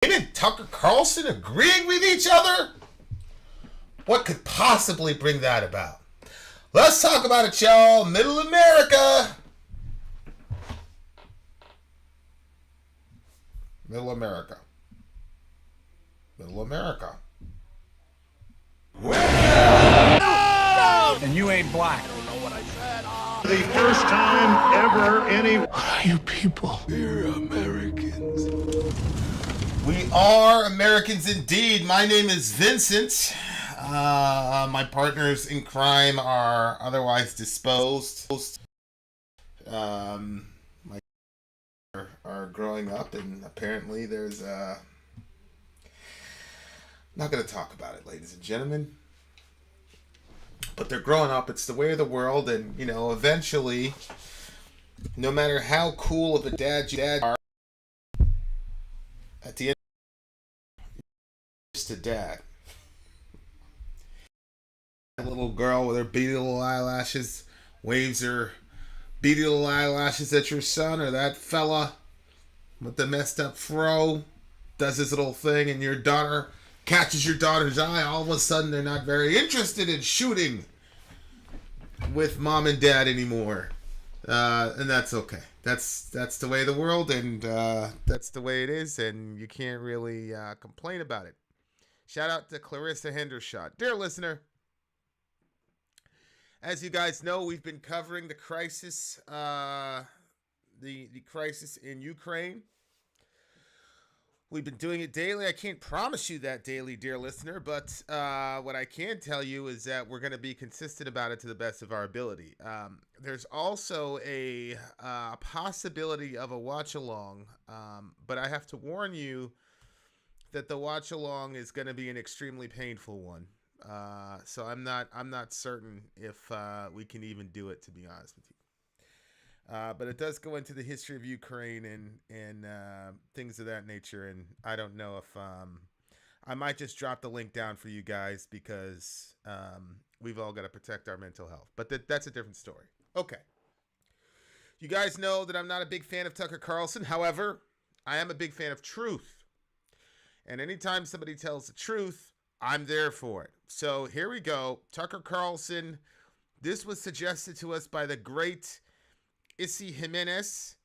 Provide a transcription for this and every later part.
Him and Tucker Carlson agreeing with each other? What could possibly bring that about? Let's talk about it, y'all. Middle America. Middle America. Middle America. And you ain't black. The first time ever any... What are you people? We're Americans. We are Americans indeed. My name is Vincent. My partners in crime are otherwise disposed. My are growing up, and apparently there's not going to talk about it, ladies and gentlemen. But they're growing up. It's the way of the world, and you know, eventually, no matter how cool of a dad you are, at the end, just a dad. That little girl with her beady little eyelashes waves her beady little eyelashes at your son, or that fella with the messed up fro does his little thing, and your daughter catches your daughter's eye. All of a sudden, they're not very interested in shooting with mom and dad anymore, and that's okay. That's the way of the world, and that's the way it is, and you can't really complain about it. Shout out to Clarissa Hendershot. Dear listener, as you guys know, we've been covering the crisis, the crisis in Ukraine. We've been doing it daily. I can't promise you that daily, dear listener, but what I can tell you is that we're going to be consistent about it to the best of our ability. There's also a possibility of a watch-along, but I have to warn you that the watch-along is going to be an extremely painful one. So I'm not certain if we can even do it, to be honest with you. But it does go into the history of Ukraine and things of that nature, and I don't know if I might just drop the link down for you guys because we've all got to protect our mental health. But that's a different story. Okay. You guys know that I'm not a big fan of Tucker Carlson. However, I am a big fan of truth. And anytime somebody tells the truth, I'm there for it. So here we go. Tucker Carlson. This was suggested to us by the great Issy Jimenez.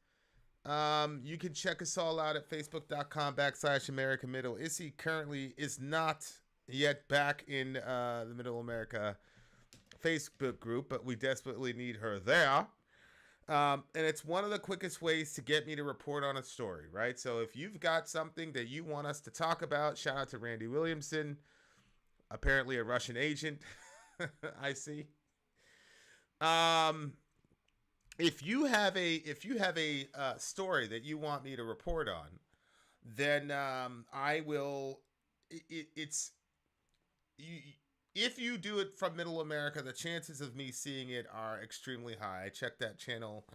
You can check us all out at facebook.com/America Middle. Issy currently is not yet back in the Middle America Facebook group, but we desperately need her there. And it's one of the quickest ways to get me to report on a story, right? So if you've got something that you want us to talk about, shout out to Randy Williamson, apparently a Russian agent. I see. If you have a story that you want me to report on, then I will. If you do it from Middle America, the chances of me seeing it are extremely high. I check that channel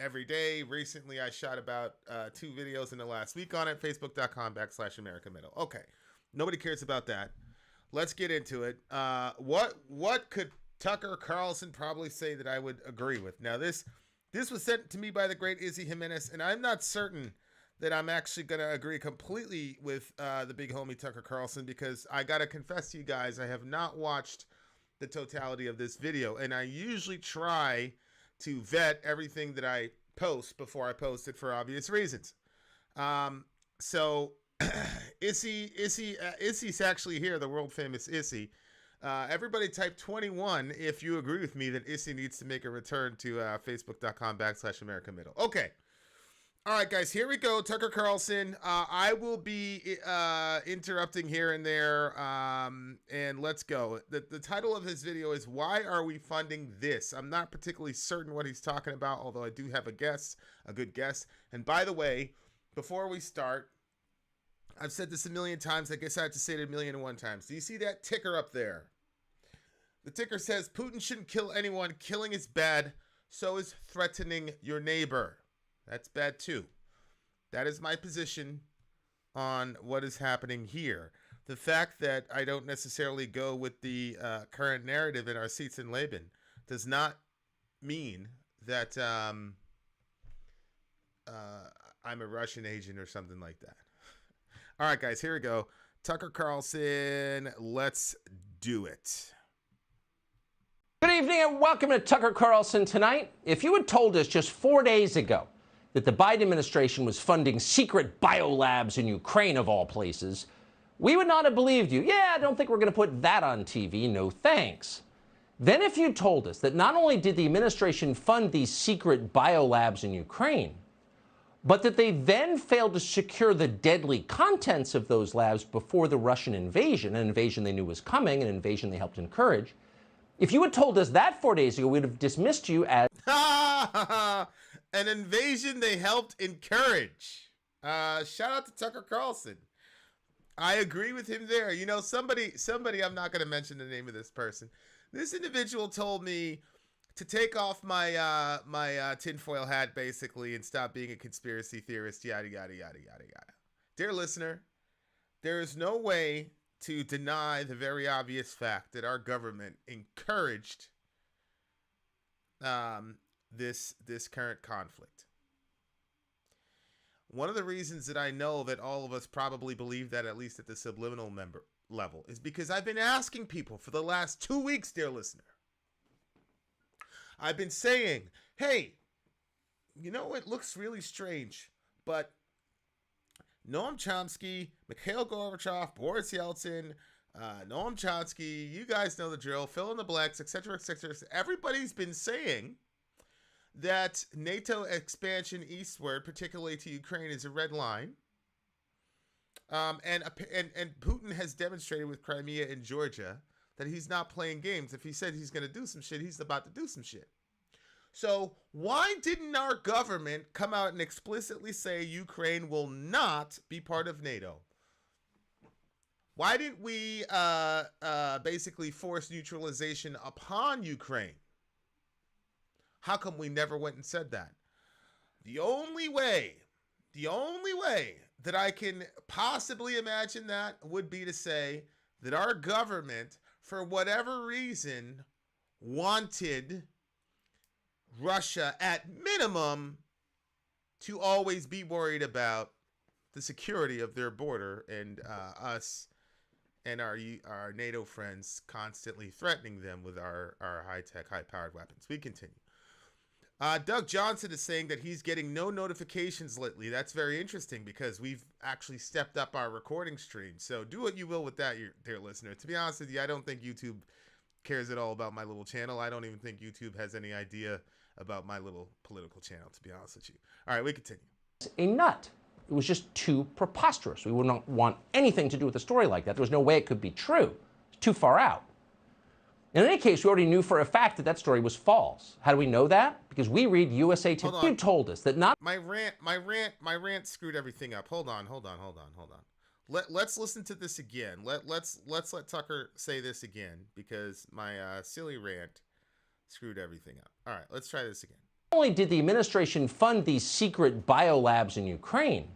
every day. Recently, I shot about 2 videos in the last week on it. Facebook.com/America Middle. Okay, nobody cares about that. Let's get into it. What could Tucker Carlson probably say that I would agree with? Now, this was sent to me by the great Izzy Jimenez, and I'm not certain that I'm actually going to agree completely with the big homie Tucker Carlson, because I got to confess to you guys, I have not watched the totality of this video, and I usually try to vet everything that I post before I post it for obvious reasons. So Issy's actually here, the world famous Issy. Everybody type 21 if you agree with me that Issy needs to make a return to facebook.com/America Middle. Okay. All right, guys, here we go. Tucker Carlson. I will be interrupting here and there, and let's go. The title of his video is "Why Are We Funding This?" I'm not particularly certain what he's talking about, although I do have a good guess. And by the way, before we start, I've said this a million times. I guess I have to say it 1,000,001 times. Do you see that ticker up there? The ticker says, Putin shouldn't kill anyone. Killing is bad. So is threatening your neighbor. That's bad too. That is my position on what is happening here. The fact that I don't necessarily go with the current narrative in our seats in Laban does not mean that I'm a Russian agent or something like that. All right, guys, here we go. Tucker Carlson, let's do it. Good evening and welcome to Tucker Carlson Tonight. If you had told us just 4 days ago that the Biden administration was funding secret biolabs in Ukraine, of all places, we would not have believed you. Yeah, I don't think we're going to put that on TV. No thanks. Then if you told us that not only did the administration fund these secret biolabs in Ukraine, but that they then failed to secure the deadly contents of those labs before the Russian invasion, an invasion they knew was coming, an invasion they helped encourage, if you had told us that 4 days ago, we'd have dismissed you as an invasion they helped encourage. Shout out to Tucker Carlson. I agree with him there. You know, somebody, I'm not going to mention the name of this person. This individual told me to take off my my tinfoil hat, basically, and stop being a conspiracy theorist, yada, yada, yada, yada, yada. Dear listener, there is no way to deny the very obvious fact that our government encouraged this current conflict. One of the reasons that I know that all of us probably believe that, at least at the subliminal level, is because I've been asking people for the last 2 weeks, dear listener. I've been saying, hey, you know, it looks really strange, but Noam Chomsky, Mikhail Gorbachev, Boris Yeltsin, Noam Chomsky, you guys know the drill, fill in the blanks, etc., etc. Everybody's been saying that NATO expansion eastward, particularly to Ukraine, is a red line. And Putin has demonstrated with Crimea and Georgia that he's not playing games. If he said he's going to do some shit, he's about to do some shit. So why didn't our government come out and explicitly say Ukraine will not be part of NATO? Why didn't we basically force neutralization upon Ukraine? How come we never went and said that? The only way that I can possibly imagine that would be to say that our government, for whatever reason, wanted Russia, at minimum, to always be worried about the security of their border, and us and our NATO friends constantly threatening them with our high-tech, high-powered weapons. We continue. Doug Johnson is saying that he's getting no notifications lately. That's very interesting because we've actually stepped up our recording stream. So do what you will with that, dear listener. To be honest with you, I don't think YouTube cares at all about my little channel. I don't even think YouTube has any idea about my little political channel, to be honest with you. All right, we continue. a nut. It was just too preposterous. We would not want anything to do with a story like that. There was no way it could be true. It's too far out. In any case, we already knew for a fact that that story was false. How do we know that? Because we read USA Today. You told us that not... My rant screwed everything up. Hold on. Let's listen to this again. Let's let Tucker say this again, because my silly rant screwed everything up. All right, let's try this again. Not only did the administration fund these secret biolabs in Ukraine,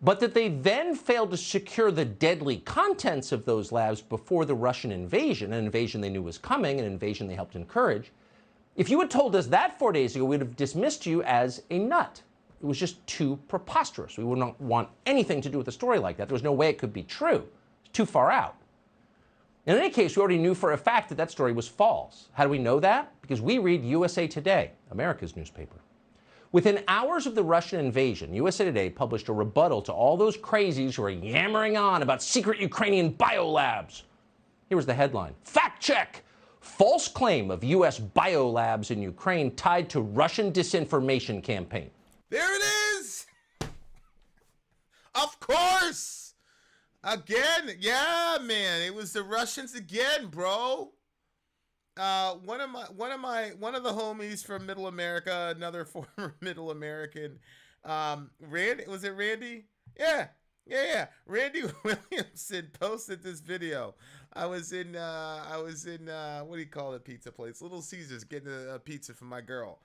but that they then failed to secure the deadly contents of those labs before the Russian invasion, an invasion they knew was coming, an invasion they helped encourage. If you had told us that 4 days ago, we'd have dismissed you as a nut. It was just too preposterous. We would not want anything to do with a story like that. There was no way it could be true. It's too far out. In any case, we already knew for a fact that that story was false. How do we know that? Because we read USA Today, America's newspaper. Within hours of the Russian invasion, USA Today published a rebuttal to all those crazies who are yammering on about secret Ukrainian biolabs. Here was the headline. Fact check! False claim of U.S. biolabs in Ukraine tied to Russian disinformation campaign. There it is! Of course! Again, yeah, man, it was the Russians again, bro. One of the homies from Middle America, another former Middle American, Randy, was it Randy? Yeah. Randy Williamson posted this video. I was in what do you call it, pizza place? Little Caesars, getting a pizza for my girl.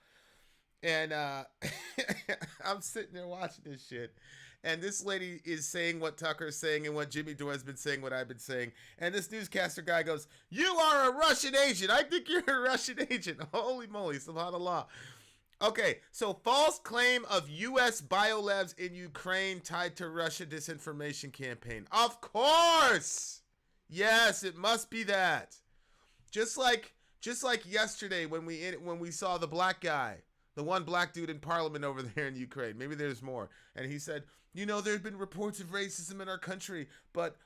And I'm sitting there watching this shit. And this lady is saying what Tucker's saying and what Jimmy Dore's been saying, what I've been saying. And this newscaster guy goes, "You are a Russian agent. I think you're a Russian agent." Holy moly, subhanallah. Okay, so false claim of U.S. biolabs in Ukraine tied to Russia disinformation campaign. Of course! Yes, it must be that. Just like yesterday when we saw the black guy, the one black dude in parliament over there in Ukraine. Maybe there's more. And he said, you know, there's been reports of racism in our country, but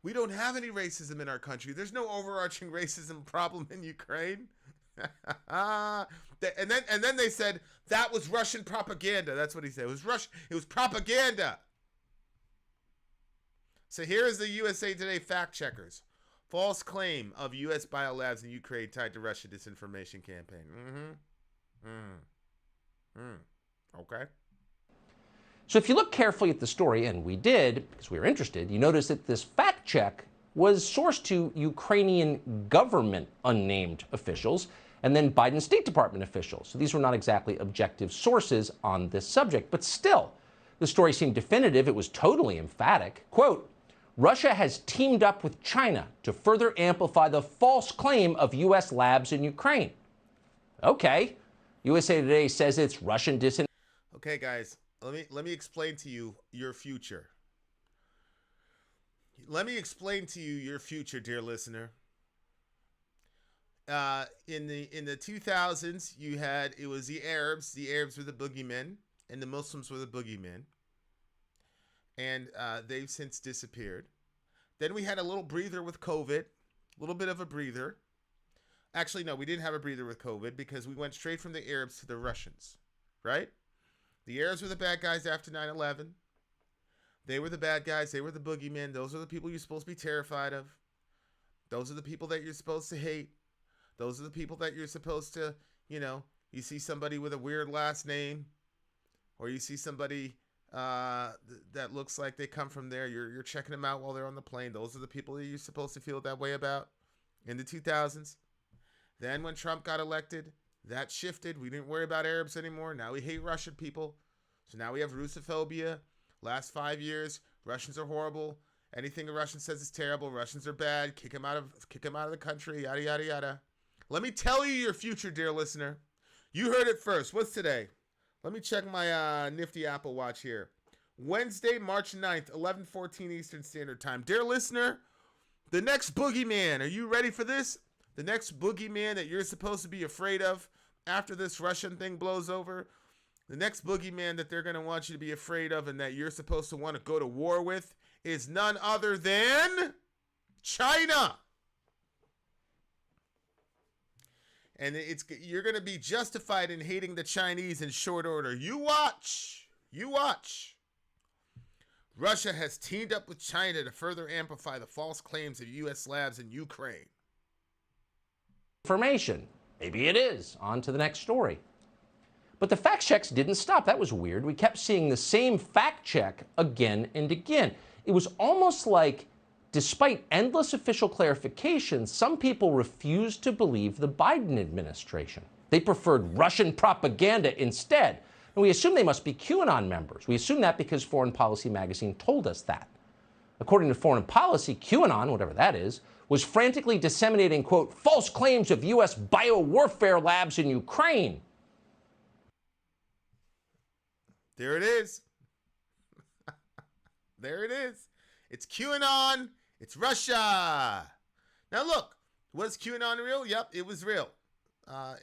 we don't have any racism in our country. There's no overarching racism problem in Ukraine. And then they said that was Russian propaganda. That's what he said. It was propaganda. So here is the USA Today fact checkers. False claim of U.S. biolabs in Ukraine tied to Russia disinformation campaign. Okay. So if you look carefully at the story, and we did, because we were interested, you notice that this fact check was sourced to Ukrainian government unnamed officials and then Biden State Department officials. So these were not exactly objective sources on this subject, but still, the story seemed definitive. It was totally emphatic. Quote, Russia has teamed up with China to further amplify the false claim of U.S. labs in Ukraine. Okay. USA Today says it's Russian disinformation. Okay, guys, let me explain to you your future. Let me explain to you your future, dear listener. In the 2000s, it was the Arabs. The Arabs were the boogeymen, and the Muslims were the boogeymen. And they've since disappeared. Then we had a little breather with COVID, a little bit of a breather. Actually, no, we didn't have a breather with COVID because we went straight from the Arabs to the Russians, right? The Arabs were the bad guys after 9/11. They were the bad guys. They were the boogeymen. Those are the people you're supposed to be terrified of. Those are the people that you're supposed to hate. Those are the people that you're supposed to, you see somebody with a weird last name, or you see somebody that looks like they come from there. You're checking them out while they're on the plane. Those are the people that you're supposed to feel that way about in the 2000s. Then when Trump got elected, that shifted. We didn't worry about Arabs anymore. Now we hate Russian people. So now we have Russophobia. Last 5 years, Russians are horrible. Anything a Russian says is terrible. Russians are bad. Kick them out of the country. Yada yada yada. Let me tell you your future, dear listener. You heard it first. What's today? Let me check my nifty Apple Watch here. Wednesday, March 9th, 11:14 Eastern Standard Time. Dear listener, the next boogeyman. Are you ready for this? The next boogeyman that you're supposed to be afraid of after this Russian thing blows over. The next boogeyman that they're going to want you to be afraid of and that you're supposed to want to go to war with is none other than China. And you're going to be justified in hating the Chinese in short order. You watch. You watch. Russia has teamed up with China to further amplify the false claims of U.S. labs in Ukraine. Information. Maybe it is. On to the next story. But the fact checks didn't stop. That was weird. We kept seeing the same fact check again and again. It was almost like, despite endless official clarifications, some people refused to believe the Biden administration. They preferred Russian propaganda instead. And we assume they must be QAnon members. We assume that because Foreign Policy magazine told us that. According to Foreign Policy, QAnon, whatever that is, was frantically disseminating, quote, false claims of U.S. biowarfare labs in Ukraine. There it is. There it is. It's QAnon. It's Russia. Now look, was QAnon real? Yep, it was real.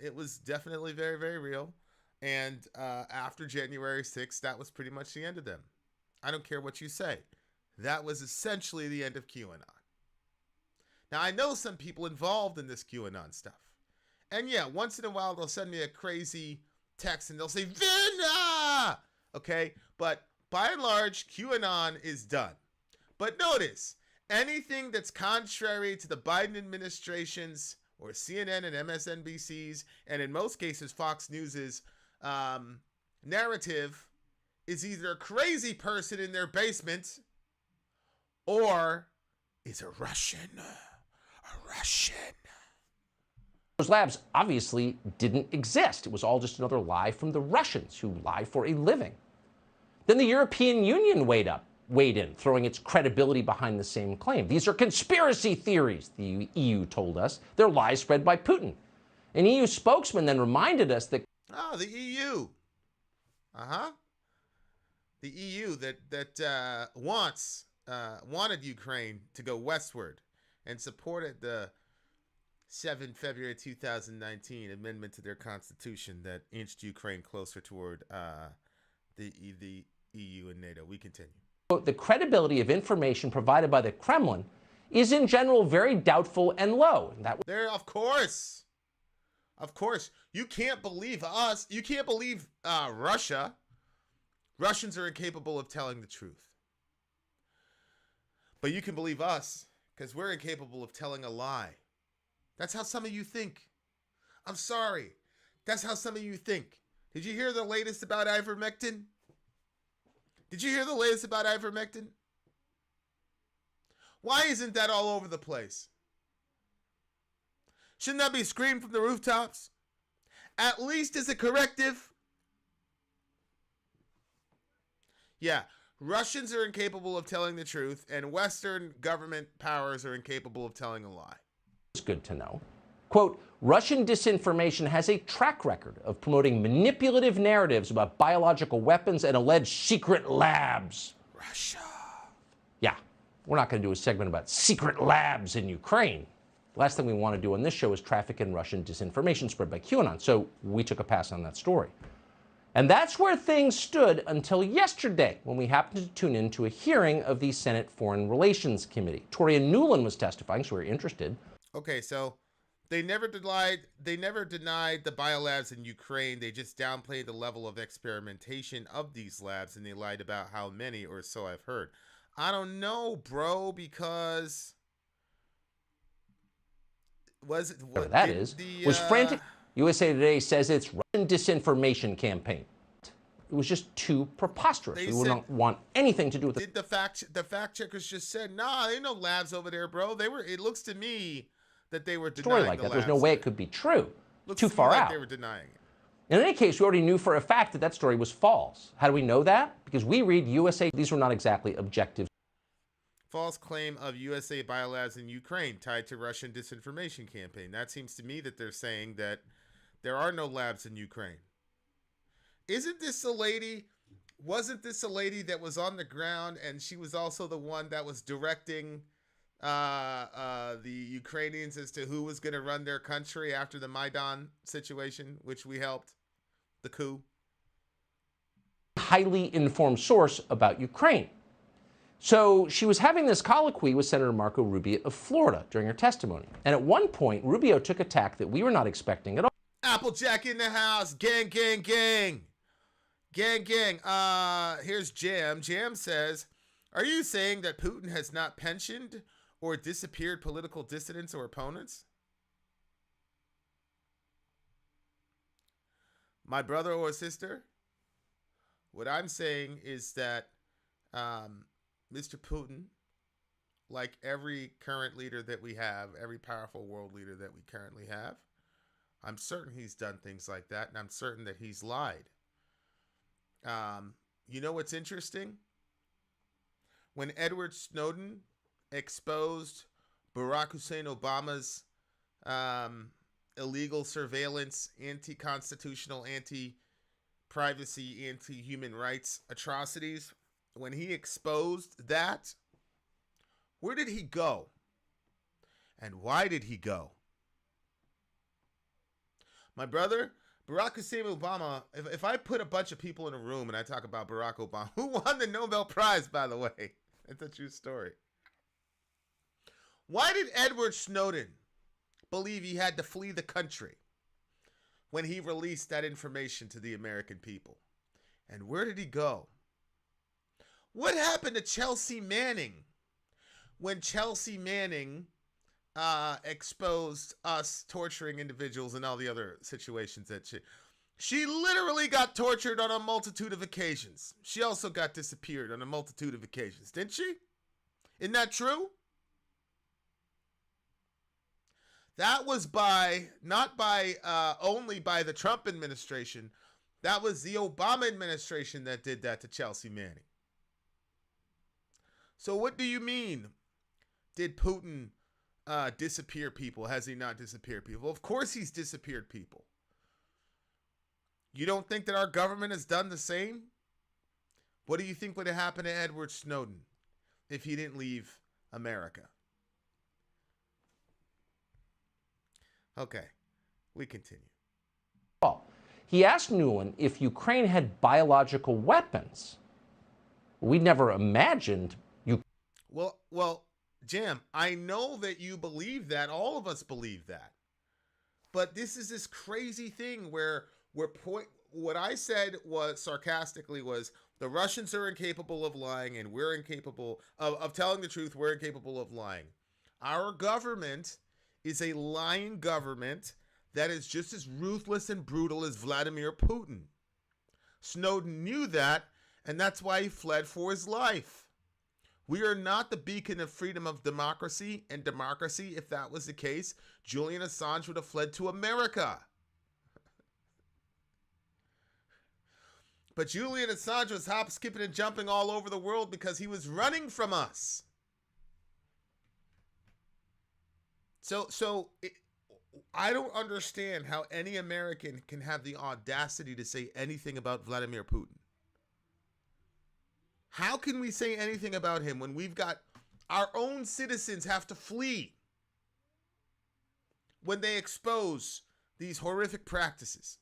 It was definitely very, very real. And after January 6th, that was pretty much the end of them. I don't care what you say. That was essentially the end of QAnon. Now, I know some people involved in this QAnon stuff. And yeah, once in a while, they'll send me a crazy text and they'll say, VIN! Okay, but by and large, QAnon is done. But notice, anything that's contrary to the Biden administration's or CNN and MSNBC's, and in most cases Fox News's narrative is either a crazy person in their basement or is a Russian. A Russian. Those labs obviously didn't exist. It was all just another lie from the Russians, who lie for a living. Then the European Union weighed in, throwing its credibility behind the same claim. These are conspiracy theories, the EU told us. They're lies spread by Putin. An EU spokesman then reminded us that... Oh, the EU. Uh-huh. The EU that wanted Ukraine to go westward and supported the 7 February 2019 amendment to their constitution that inched Ukraine closer toward the EU and NATO. We continue. The credibility of information provided by the Kremlin is in general very doubtful and low. There, of course. Of course. You can't believe us. You can't believe Russia. Russians are incapable of telling the truth. But you can believe us because we're incapable of telling a lie. That's how some of you think. I'm sorry. That's how some of you think. Did you hear the latest about ivermectin? Did you hear the latest about ivermectin? Why isn't that all over the place? Shouldn't that be screamed from the rooftops? At least as a corrective? Yeah, Russians are incapable of telling the truth, and Western government powers are incapable of telling a lie. It's good to know. Quote, Russian disinformation has a track record of promoting manipulative narratives about biological weapons and alleged secret labs. Russia. Yeah, we're not going to do a segment about secret labs in Ukraine. The last thing we want to do on this show is traffic in Russian disinformation spread by QAnon, so we took a pass on that story. And that's where things stood until yesterday, when we happened to tune in to a hearing of the Senate Foreign Relations Committee. Toria Nuland was testifying, so we're interested. Okay, so they never denied the biolabs in Ukraine. They just downplayed the level of experimentation of these labs, and they lied about how many, or so I've heard. I don't know, bro, because was it what that is was frantic. USA Today says it's Russian disinformation campaign. It was just too preposterous. We wouldn't want anything to do with it. Did the fact checkers just said, nah, there ain't no labs over there, bro. It looks to me that they were denying story like that. There's no way it could be true. Looks too far like out. They were denying it. In any case, we already knew for a fact that that story was false. How do we know that? Because we read USA. These were not exactly objective. False claim of USA biolabs in Ukraine tied to Russian disinformation campaign. That seems to me that they're saying that there are no labs in Ukraine. Isn't this a lady? Wasn't this a lady that was on the ground, and she was also the one that was directing the Ukrainians as to who was going to run their country after the Maidan situation, which we helped, the coup? Highly informed source about Ukraine. So she was having this colloquy with Senator Marco Rubio of Florida during her testimony. And at one point, Rubio took a tack that we were not expecting at all. Applejack in the house. Gang, gang, gang. Gang, gang. Here's Jam. Jam says, are you saying that Putin has not pensioned or disappeared political dissidents or opponents? My brother or sister, what I'm saying is that Mr. Putin, like every current leader that we have, every powerful world leader that we currently have, I'm certain he's done things like that, and I'm certain that he's lied. You know what's interesting? When Edward Snowden exposed Barack Hussein Obama's illegal surveillance, anti-constitutional, anti-privacy, anti-human rights atrocities, when he exposed that, where did he go? And why did he go? My brother, Barack Hussein Obama, if I put a bunch of people in a room and I talk about Barack Obama, who won the Nobel Prize, by the way? It's a true story. Why did Edward Snowden believe he had to flee the country when he released that information to the American people? And where did he go? What happened to Chelsea Manning when Chelsea Manning exposed us torturing individuals and all the other situations that she literally got tortured on a multitude of occasions. She also got disappeared on a multitude of occasions, didn't she? Isn't that true? That was not only by the Trump administration. That was the Obama administration that did that to Chelsea Manning. So what do you mean? Did Putin disappear people? Has he not disappeared people? Of course he's disappeared people. You don't think that our government has done the same? What do you think would have happened to Edward Snowden if he didn't leave America? Okay, we continue. He asked Nuland if Ukraine had biological weapons. We never imagined you. Well, Jam, I know that you believe that. All of us believe that. But this is this crazy thing where what I said was sarcastically was the Russians are incapable of lying and we're incapable of telling the truth. We're incapable of lying. Our government is a lying government that is just as ruthless and brutal as Vladimir Putin. Snowden knew that, and that's why he fled for his life. We are not the beacon of freedom of democracy, and democracy, if that was the case, Julian Assange would have fled to America. But Julian Assange was hop, skipping, and jumping all over the world because he was running from us. I don't understand how any American can have the audacity to say anything about Vladimir Putin. How can we say anything about him when we've got our own citizens have to flee when they expose these horrific practices?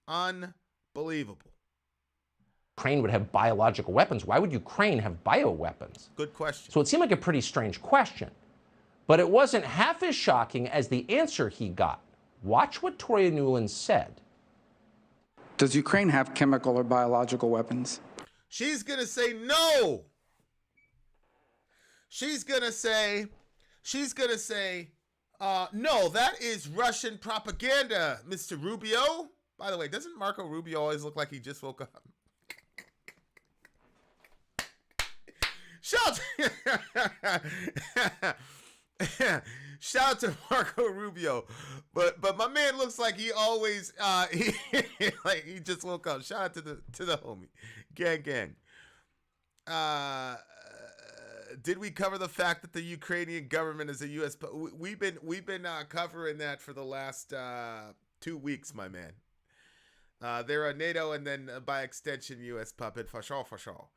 Unbelievable. Ukraine would have biological weapons. Why would Ukraine have bioweapons? Good question. So it seemed like a pretty strange question. But it wasn't half as shocking as the answer he got. Watch what Toria Nuland said. Does Ukraine have chemical or biological weapons? She's going to say no. She's going to say, no, that is Russian propaganda, Mr. Rubio. By the way, doesn't Marco Rubio always look like he just woke up? Shout out to Marco Rubio, but my man looks like he always he just woke up. Shout out to the homie, gang. Did we cover the fact that the Ukrainian government is a U.S. We've been covering that for the last 2 weeks, my man. They're a NATO and then by extension U.S. puppet for sure.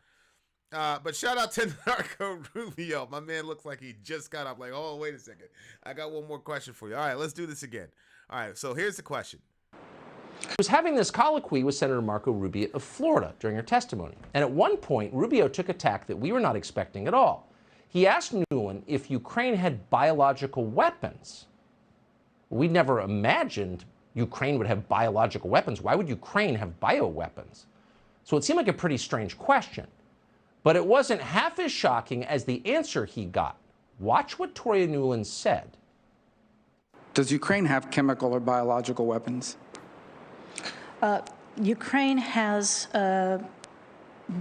But shout out to Marco Rubio. My man looks like he just got up. Like, oh, wait a second. I got one more question for you. All right, let's do this again. All right, so here's the question. He was having this colloquy with Senator Marco Rubio of Florida during her testimony. And at one point, Rubio took a tack that we were not expecting at all. He asked Nuland if Ukraine had biological weapons. We never imagined Ukraine would have biological weapons. Why would Ukraine have bioweapons? So it seemed like a pretty strange question. But it wasn't half as shocking as the answer he got. Watch what Toria Nuland said. Does Ukraine have chemical or biological weapons? Ukraine has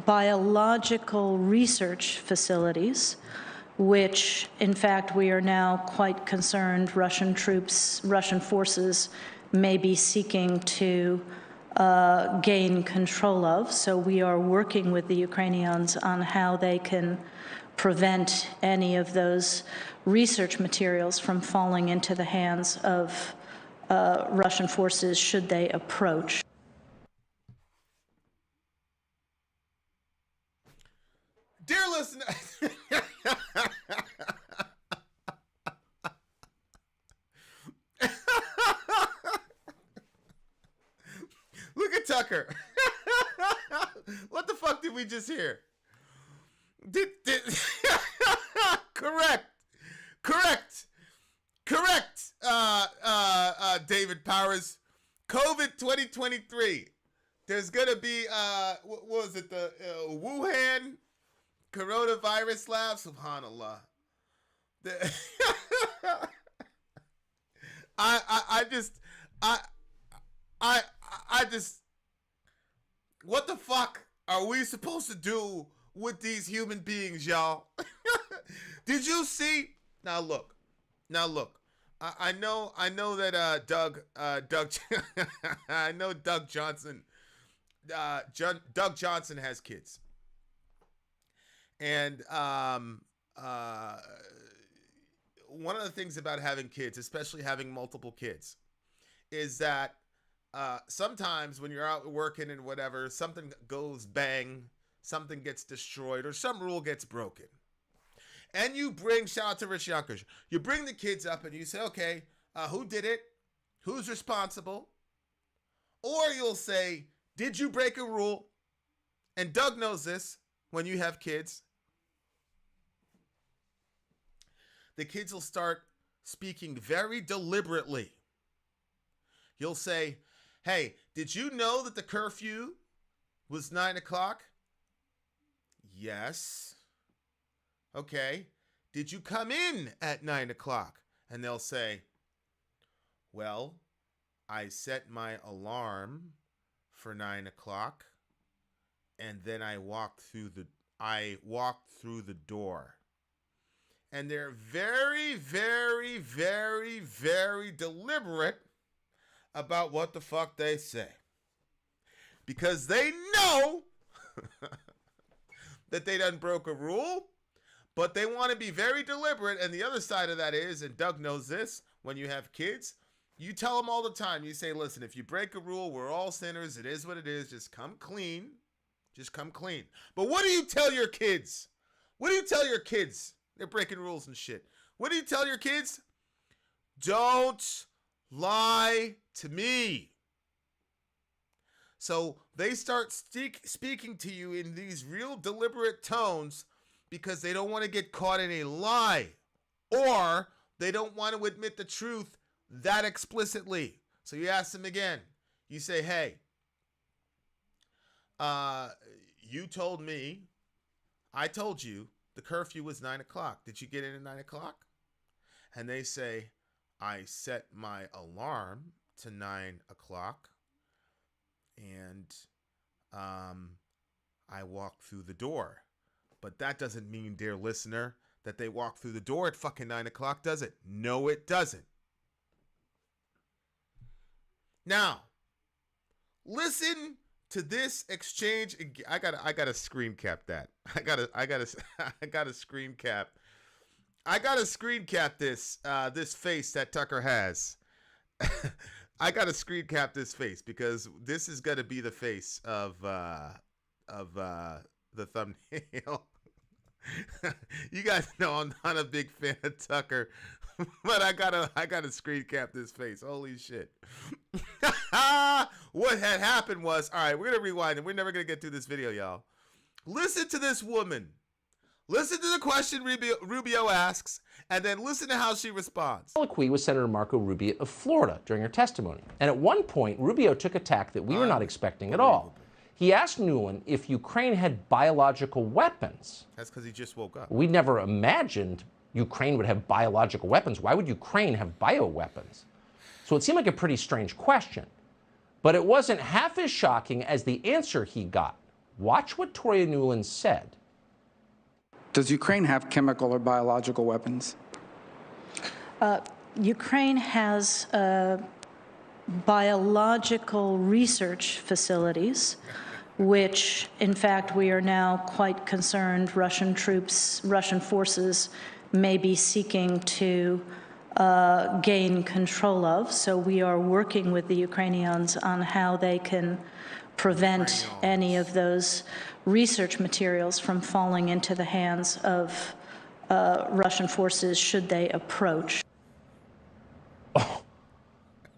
biological research facilities, which, in fact, we are now quite concerned Russian forces may be seeking to gain control of. So we are working with the Ukrainians on how they can prevent any of those research materials from falling into the hands of Russian forces should they approach. Dear listener, look at Tucker. What the fuck did we just hear? Correct. David Powers, COVID 2023. There's gonna be what was it, the Wuhan coronavirus lab? Subhanallah. I just what the fuck are we supposed to do with these human beings, y'all? Did you see? Now look. I know that Doug I know Doug Johnson has kids. And one of the things about having kids, especially having multiple kids, is that sometimes when you're out working and whatever, something goes bang, something gets destroyed, or some rule gets broken. And you bring, shout out to Rich Yonkers, you bring the kids up and you say, okay, who did it? Who's responsible? Or you'll say, did you break a rule? And Doug knows this when you have kids. The kids will start speaking very deliberately. You'll say, hey, did you know that the curfew was 9 o'clock? Yes. Okay. Did you come in at 9 o'clock? And they'll say, well, I set my alarm for 9 o'clock, and then I walked through the door. And they're very, very, very, very deliberate about what the fuck they say. Because they know that they done broke a rule, but they want to be very deliberate. And the other side of that is, and Doug knows this, when you have kids, you tell them all the time, you say, listen, if you break a rule, we're all sinners. It is what it is. Just come clean. Just come clean. But what do you tell your kids? What do you tell your kids? They're breaking rules and shit. What do you tell your kids? Don't lie to me. So they start speaking to you in these real deliberate tones because they don't want to get caught in a lie, or they don't want to admit the truth that explicitly. So you ask them again. You say, hey, you told me, I told you the curfew was 9 o'clock. Did you get in at 9 o'clock? And they say, I set my alarm to 9 o'clock, and I walked through the door. But that doesn't mean, dear listener, that they walk through the door at fucking 9 o'clock, does it? No, it doesn't. Now, listen to this exchange. I gotta screen cap that. I gotta screen cap. I gotta screen cap this this face that Tucker has. I gotta screen cap this face because this is gonna be the face of the thumbnail. You guys know I'm not a big fan of Tucker, but I gotta screen cap this face. Holy shit. What had happened was, all right, we're gonna rewind and we're never gonna get through this video, y'all. Listen to this woman. Listen to the question Rubio asks, and then listen to how she responds. Colloquy with Senator Marco Rubio of Florida during her testimony. And at one point, Rubio took a tack that we were not expecting at all. He asked Nuland if Ukraine had biological weapons. That's because he just woke up. We never imagined Ukraine would have biological weapons. Why would Ukraine have bioweapons? So it seemed like a pretty strange question. But it wasn't half as shocking as the answer he got. Watch what Toria Nuland said. Does Ukraine have chemical or biological weapons? Ukraine has biological research facilities, which, in fact, we are now quite concerned Russian forces may be seeking to gain control of. So we are working with the Ukrainians on how they can prevent any of those research materials from falling into the hands of Russian forces should they approach.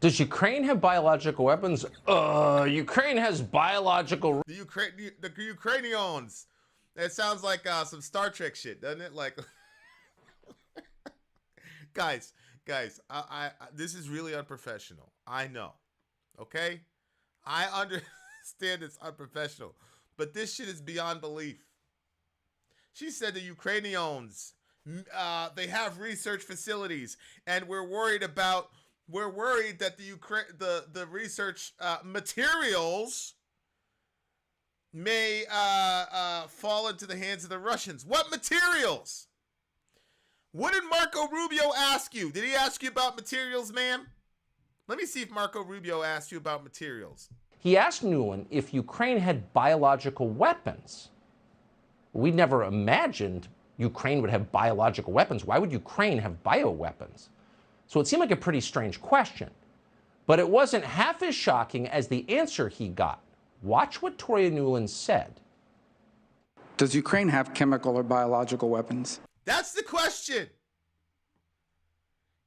Does Ukraine have biological weapons? Ukraine has biological... The Ukrainians. It sounds like some Star Trek shit, doesn't it? Like, guys, I this is really unprofessional. I know, okay? I understand it's unprofessional, but this shit is beyond belief. She said the Ukrainians, they have research facilities, and we're worried that the research materials may fall into the hands of the Russians. What materials? What did Marco Rubio ask you? Did he ask you about materials, ma'am? Let me see if Marco Rubio asked you about materials. He asked Nuland if Ukraine had biological weapons. We never imagined Ukraine would have biological weapons. Why would Ukraine have bioweapons? So it seemed like a pretty strange question. But it wasn't half as shocking as the answer he got. Watch what Toria Nuland said. Does Ukraine have chemical or biological weapons? That's the question.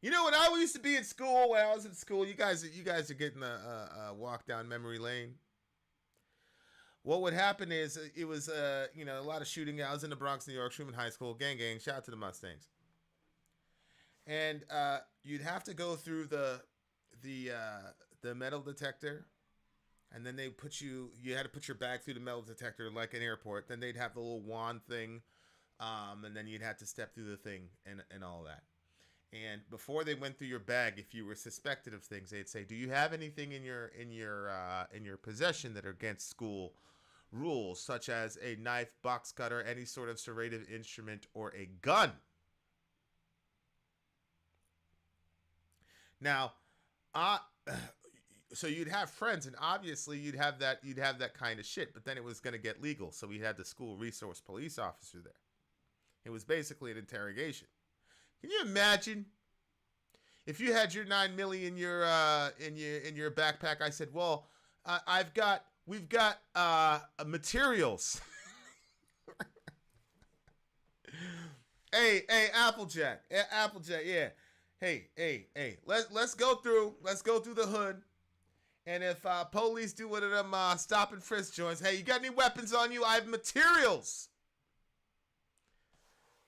You know, when I used to be in school, when I was in school, you guys are getting a walk down memory lane. What would happen is it was a lot of shooting. I was in the Bronx, New York, Truman High School, gang. Shout out to the Mustangs. And you'd have to go through the metal detector, and then they you had to put your bag through the metal detector like an airport. Then they'd have the little wand thing, and then you'd have to step through the thing and all that. And before they went through your bag, if you were suspected of things, they'd say, "Do you have anything in your possession that are against school rules, such as a knife, box cutter, any sort of serrative instrument, or a gun?" Now, so you'd have friends, and obviously you'd have that kind of shit. But then it was going to get legal, so we had the school resource police officer there. It was basically an interrogation. Can you imagine if you had your 9mm in your backpack? I said, "Well, we've got materials." Hey, Applejack, yeah. Hey. Let's go through the hood, and if police do one of them stop and frisk joints, hey, you got any weapons on you? I have materials.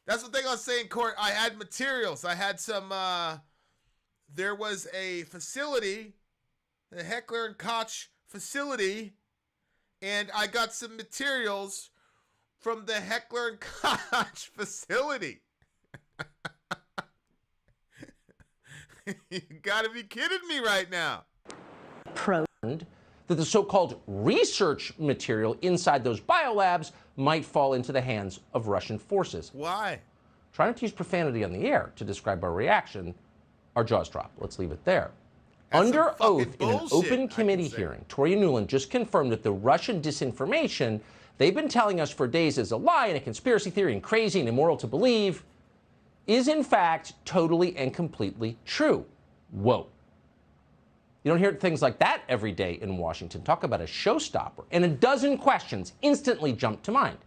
That's what they're going to say in court. I had materials. I had some, there was a facility, the Heckler and Koch facility, and I got some materials from the Heckler and Koch facility. You got to be kidding me right now. That the so-called research material inside those biolabs might fall into the hands of Russian forces. Why? Try not to use profanity on the air to describe our reaction. Our jaws drop. Let's leave it there. That's Under oath in an bullshit, open committee hearing, Toria Nuland just confirmed that the Russian disinformation they've been telling us for days is a lie and a conspiracy theory and crazy and immoral to believe is in fact totally and completely true. Whoa. You don't hear things like that every day in Washington. Talk about a showstopper. And a dozen questions instantly jump to mind.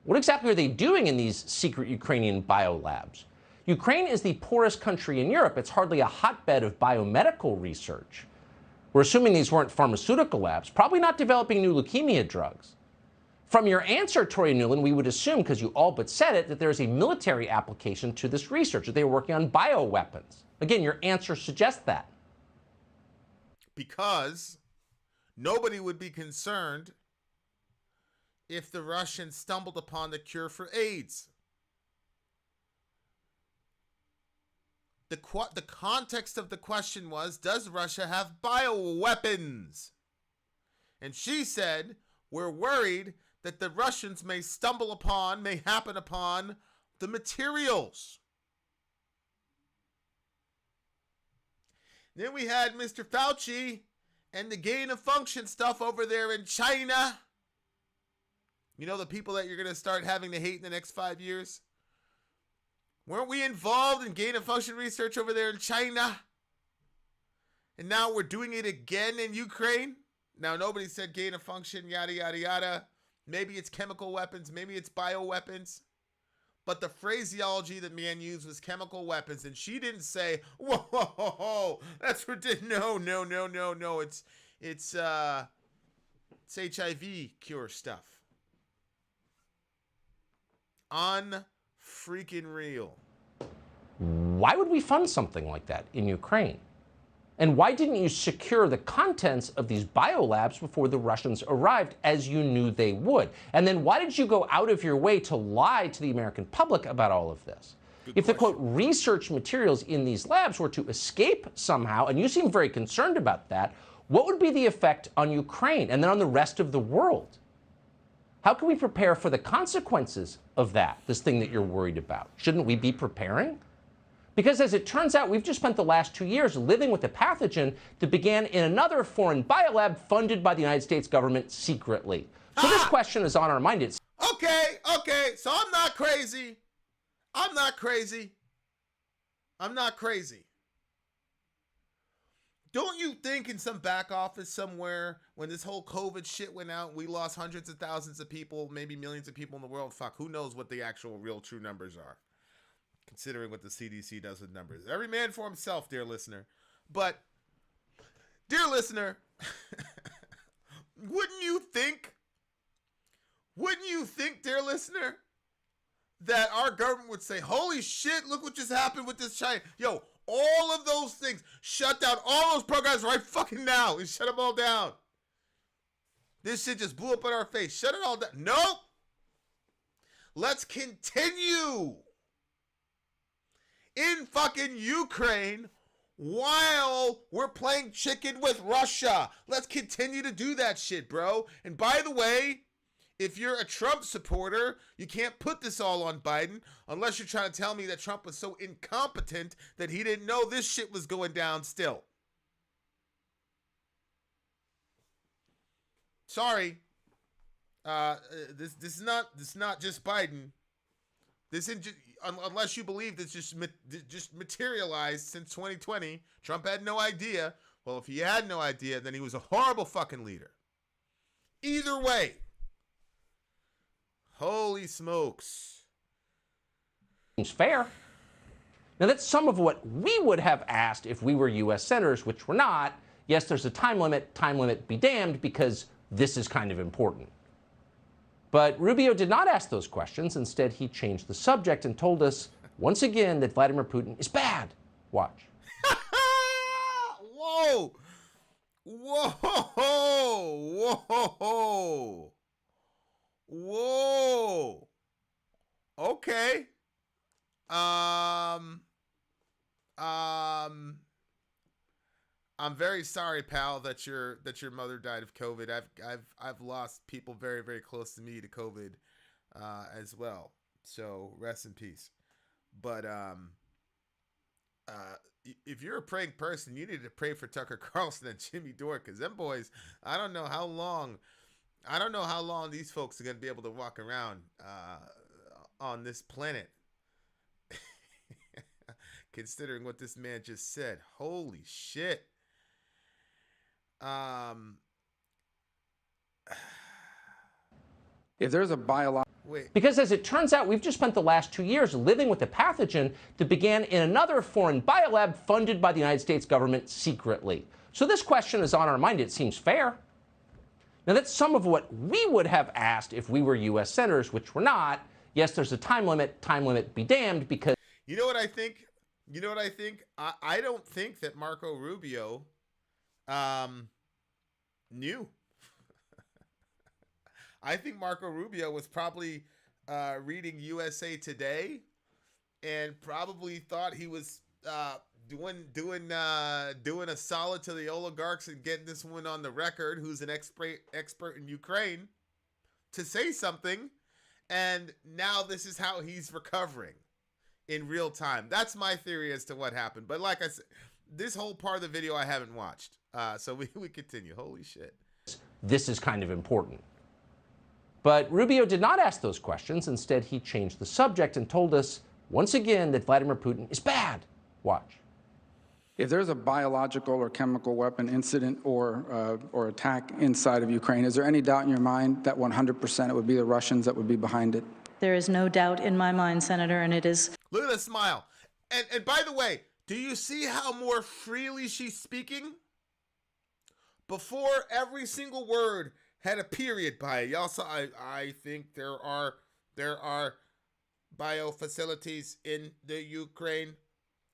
What exactly are they doing in these secret Ukrainian biolabs? Ukraine is the poorest country in Europe. It's hardly a hotbed of biomedical research. We're assuming these weren't pharmaceutical labs, probably not developing new leukemia drugs. From your answer, Toria Nuland, we would assume, because you all but said it, that there is a military application to this research, that they were working on bioweapons. Again, your answer suggests that. Because nobody would be concerned if the Russians stumbled upon the cure for AIDS. The context of the question was, does Russia have bioweapons? And she said, we're worried that the Russians may happen upon the materials. Then we had Mr. Fauci and the gain of function stuff over there in China. You know, the people that you're going to start having to hate in the next 5 years? Weren't we involved in gain of function research over there in China? And now we're doing it again in Ukraine? Now, nobody said gain of function, yada, yada, yada. Maybe it's chemical weapons. Maybe it's bioweapons. But the phraseology that man used was chemical weapons. And she didn't say, whoa, that's ridiculous. No. It's HIV cure stuff. Unfreaking real. Why would we fund something like that in Ukraine? And why didn't you secure the contents of these biolabs before the Russians arrived, as you knew they would? And then why did you go out of your way to lie to the American public about all of this? If the, quote, research materials in these labs were to escape somehow, and you seem very concerned about that, what would be the effect on Ukraine and then on the rest of the world? How can we prepare for the consequences of that, this thing that you're worried about? Shouldn't we be preparing? Because as it turns out, we've just spent the last 2 years living with a pathogen that began in another foreign biolab funded by the United States government secretly. So this question is on our mind. It's Okay, so I'm not crazy. Don't you think in some back office somewhere, when this whole COVID shit went out, we lost hundreds of thousands of people, maybe millions of people in the world? Fuck, who knows what the actual real true numbers are, considering what the CDC does with numbers. Every man for himself, dear listener. But, dear listener, wouldn't you think, dear listener, that our government would say, holy shit, look what just happened with this China. Yo, all of those things, shut down all those programs right fucking now and shut them all down. This shit just blew up in our face. Shut it all down. Nope. Let's continue in fucking Ukraine while we're playing chicken with Russia. Let's continue to do that shit, bro. And by the way, if you're a Trump supporter, you can't put this all on Biden unless you're trying to tell me that Trump was so incompetent that he didn't know this shit was going down still. Sorry. This is not just Biden. This unless you believe this just materialized since 2020. Trump had no idea. Well, if he had no idea, then he was a horrible fucking leader. Either way. Holy smokes. Seems fair. Now, that's some of what we would have asked if we were U.S. senators, which we're not. Yes, there's a time limit be damned, because this is kind of important. But Rubio did not ask those questions. Instead, he changed the subject and told us, once again, that Vladimir Putin is bad. Watch. Whoa! Whoa! Whoa! Whoa. Okay. I'm very sorry, pal, that your mother died of COVID. I've lost people very, very close to me to COVID as well. So rest in peace. But if you're a praying person, you need to pray for Tucker Carlson and Jimmy Dore, because them boys, I don't know how long these folks are going to be able to walk around on this planet. Considering what this man just said. Holy shit. If there's a biological... Because as it turns out, we've just spent the last 2 years living with a pathogen that began in another foreign biolab funded by the United States government secretly. So this question is on our mind. It seems fair. Now, that's some of what we would have asked if we were U.S. senators, which we're not. Yes, there's a time limit be damned, because... You know what I think? I don't think that Marco Rubio knew. I think Marco Rubio was probably reading USA Today and probably thought he was doing a solid to the oligarchs and getting this one on the record, who's an expert in Ukraine, to say something, and now this is how he's recovering in real time. That's my theory as to what happened. But like I said, this whole part of the video I haven't watched, so we continue. Holy shit. This is kind of important. But Rubio did not ask those questions. Instead, he changed the subject and told us, once again, that Vladimir Putin is bad. Watch. If there's a biological or chemical weapon incident or attack inside of Ukraine, is there any doubt in your mind that 100% it would be the Russians that would be behind it? There is no doubt in my mind, Senator, and it is... Look at the smile. And by the way, do you see how more freely she's speaking? Before, every single word had a period by it. Y'all saw, I think there are bio facilities in the Ukraine,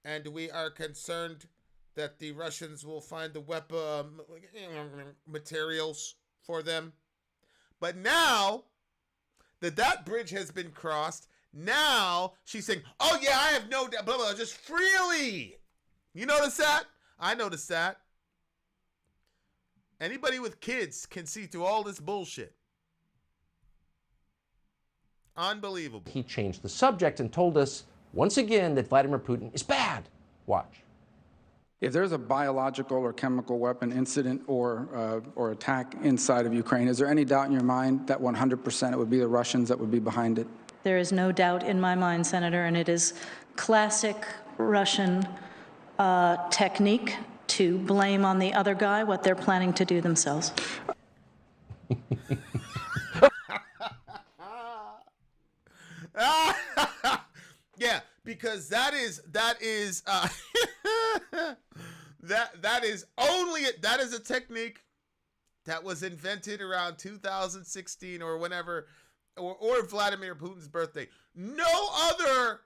and we are concerned that the Russians will find the weapon materials for them. But now that bridge has been crossed, now she's saying, oh yeah, I have no doubt, blah, blah, just freely. You notice that? I noticed that. Anybody with kids can see through all this bullshit. Unbelievable. He changed the subject and told us, once again, that Vladimir Putin is bad. Watch. If there's a biological or chemical weapon incident or attack inside of Ukraine, is there any doubt in your mind that 100% it would be the Russians that would be behind it? There is no doubt in my mind, Senator, and it is classic Russian technique to blame on the other guy what they're planning to do themselves. Yeah, because that is that is a technique that was invented around 2016 or whenever, or Vladimir Putin's birthday. No other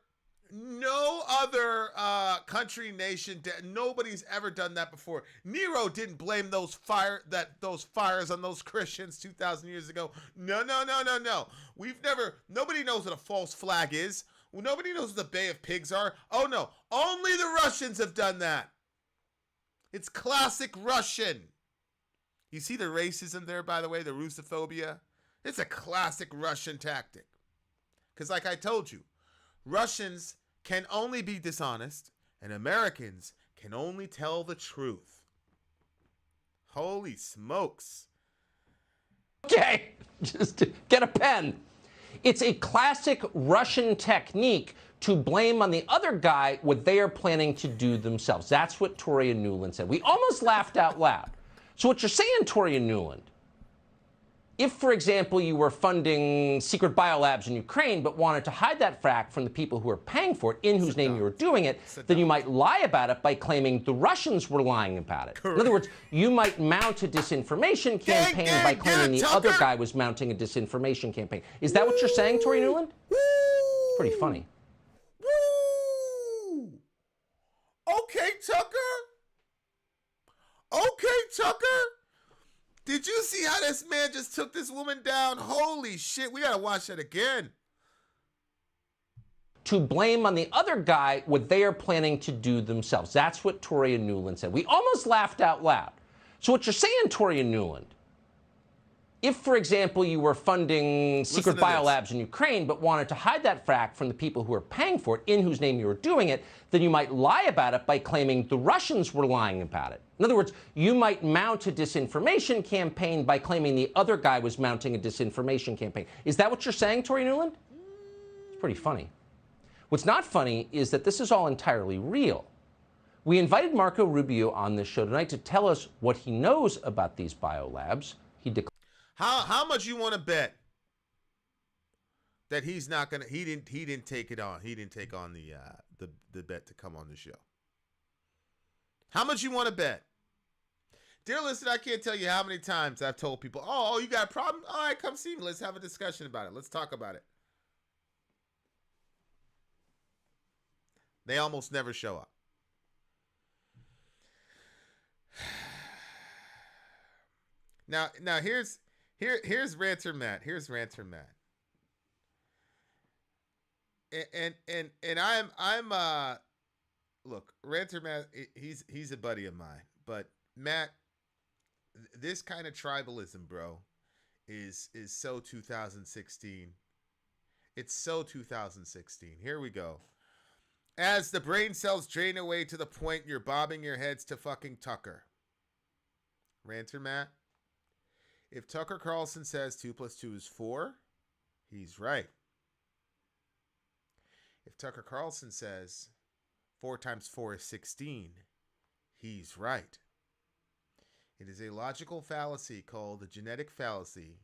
country, nation, nobody's ever done that before. Nero didn't blame those fires on those Christians 2,000 years ago. No. Nobody knows what a false flag is. Nobody knows what the Bay of Pigs are. Oh no, only the Russians have done that. It's classic Russian. You see the racism there, by the way, the Russophobia? It's a classic Russian tactic. Because like I told you, Russians can only be dishonest, and Americans can only tell the truth. Holy smokes. Okay, just get a pen. It's a classic Russian technique to blame on the other guy what they are planning to do themselves. That's what Toria Nuland said. We almost laughed out loud. So what you're saying, Toria Nuland, if, for example, you were funding secret biolabs in Ukraine but wanted to hide that fact from the people who are paying for it, in whose name you were doing it, then you might lie about it by claiming the Russians were lying about it. Correct. In other words, you might mount a disinformation campaign by claiming the other guy was mounting a disinformation campaign. Is that what you're saying, Toria Nuland? It's pretty funny. Woo! Okay, Tucker. Okay, Tucker. Did you see how this man just took this woman down? Holy shit, we gotta watch that again. To blame on the other guy what they are planning to do themselves. That's what Toria Nuland said. We almost laughed out loud. So what you're saying, Toria Nuland, if, for example, you were funding secret biolabs in Ukraine but wanted to hide that fact from the people who are paying for it, in whose name you were doing it, then you might lie about it by claiming the Russians were lying about it. In other words, you might mount a disinformation campaign by claiming the other guy was mounting a disinformation campaign. Is that what you're saying, Toria Nuland? It's pretty funny. What's not funny is that this is all entirely real. We invited Marco Rubio on this show tonight to tell us what he knows about these biolabs. He declared. How much you want to bet that he's not gonna? He didn't take it on. He didn't take on the bet to come on the show. How much you want to bet? Dear listener, I can't tell you how many times I've told people, "Oh, you got a problem? All right, come see me. Let's have a discussion about it. Let's talk about it." They almost never show up. Now here's Ranter Matt. Here's Ranter Matt. And I'm look, Ranter Matt, he's a buddy of mine, but Matt, this kind of tribalism, bro, is so 2016. It's so 2016. Here we go. As the brain cells drain away to the point you're bobbing your heads to fucking Tucker. Ranter Matt. If Tucker Carlson says 2 + 2 is 4, he's right. If Tucker Carlson says 4 × 4 is 16, he's right. It is a logical fallacy called the genetic fallacy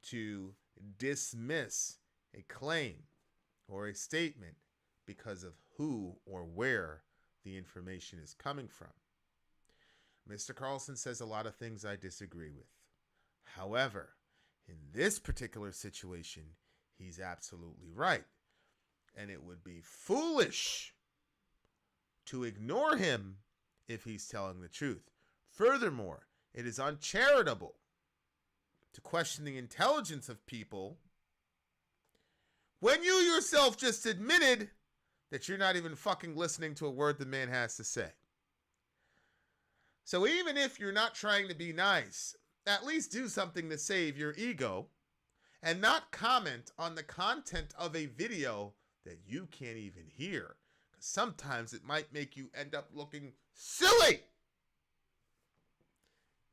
to dismiss a claim or a statement because of who or where the information is coming from. Mr. Carlson says a lot of things I disagree with. However, in this particular situation, he's absolutely right. And it would be foolish to ignore him if he's telling the truth. Furthermore, it is uncharitable to question the intelligence of people when you yourself just admitted that you're not even fucking listening to a word the man has to say. So even if you're not trying to be nice, at least do something to save your ego and not comment on the content of a video that you can't even hear. Because sometimes it might make you end up looking silly.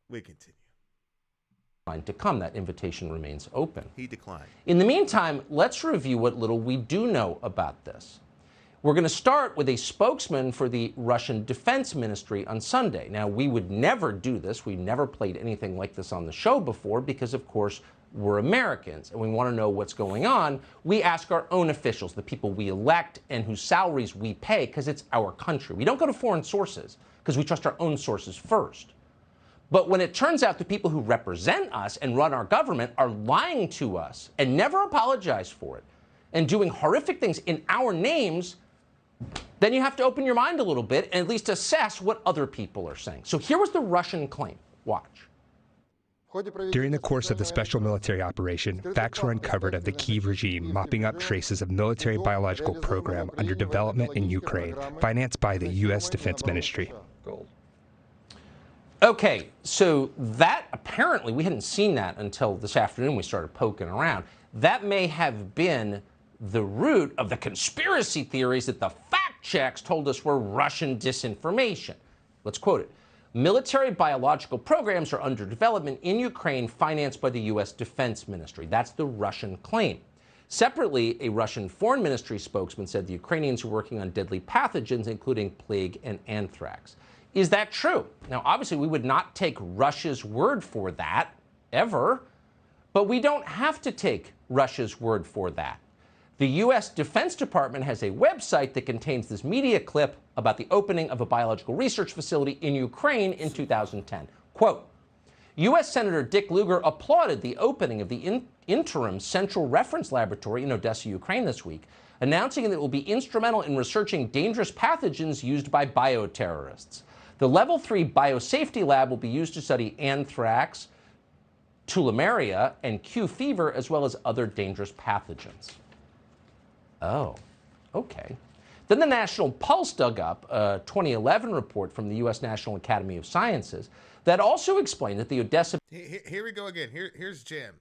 We continue. To come, that invitation remains open. He declined. In the meantime, let's review what little we do know about this. We're going to start with a spokesman for the Russian Defense Ministry on Sunday. Now, we would never do this. We never played anything like this on the show before because, of course, we're Americans and we want to know what's going on. We ask our own officials, the people we elect and whose salaries we pay, because it's our country. We don't go to foreign sources because we trust our own sources first. But when it turns out the people who represent us and run our government are lying to us and never apologize for it and doing horrific things in our names, then you have to open your mind a little bit and at least assess what other people are saying. So here was the Russian claim. Watch. During the course of the special military operation, facts were uncovered of the Kyiv regime mopping up traces of military biological program under development in Ukraine, financed by the U.S. Defense Ministry. Okay, so that apparently, we hadn't seen that until this afternoon we started poking around. That may have been the root of the conspiracy theories that the fact checks told us were Russian disinformation. Let's quote it. Military biological programs are under development in Ukraine financed by the U.S. Defense Ministry. That's the Russian claim. Separately, a Russian Foreign Ministry spokesman said the Ukrainians are working on deadly pathogens, including plague and anthrax. Is that true? Now, obviously, we would not take Russia's word for that, ever. But we don't have to take Russia's word for that. The U.S. Defense Department has a website that contains this media clip about the opening of a biological research facility in Ukraine in 2010. Quote, U.S. Senator Dick Lugar applauded the opening of the interim Central Reference Laboratory in Odessa, Ukraine this week, announcing that it will be instrumental in researching dangerous pathogens used by bioterrorists. The Level 3 biosafety lab will be used to study anthrax, tularemia, and Q fever, as well as other dangerous pathogens. Oh, okay. Then the National Pulse dug up a 2011 report from the U.S. National Academy of Sciences that also explained that the Odessa... Here we go again. Here's Jam.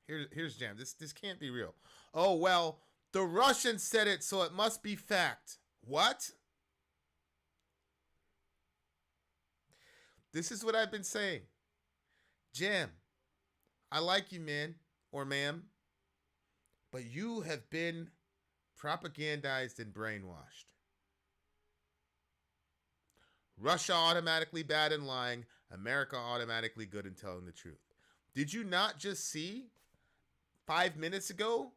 Here's Jam. This can't be real. Oh, well, the Russians said it, so it must be fact. What? This is what I've been saying. Jam, I like you, man, or ma'am, but you have been propagandized and brainwashed. Russia automatically bad in lying, America automatically good in telling the truth. Did you not just see 5 minutes ago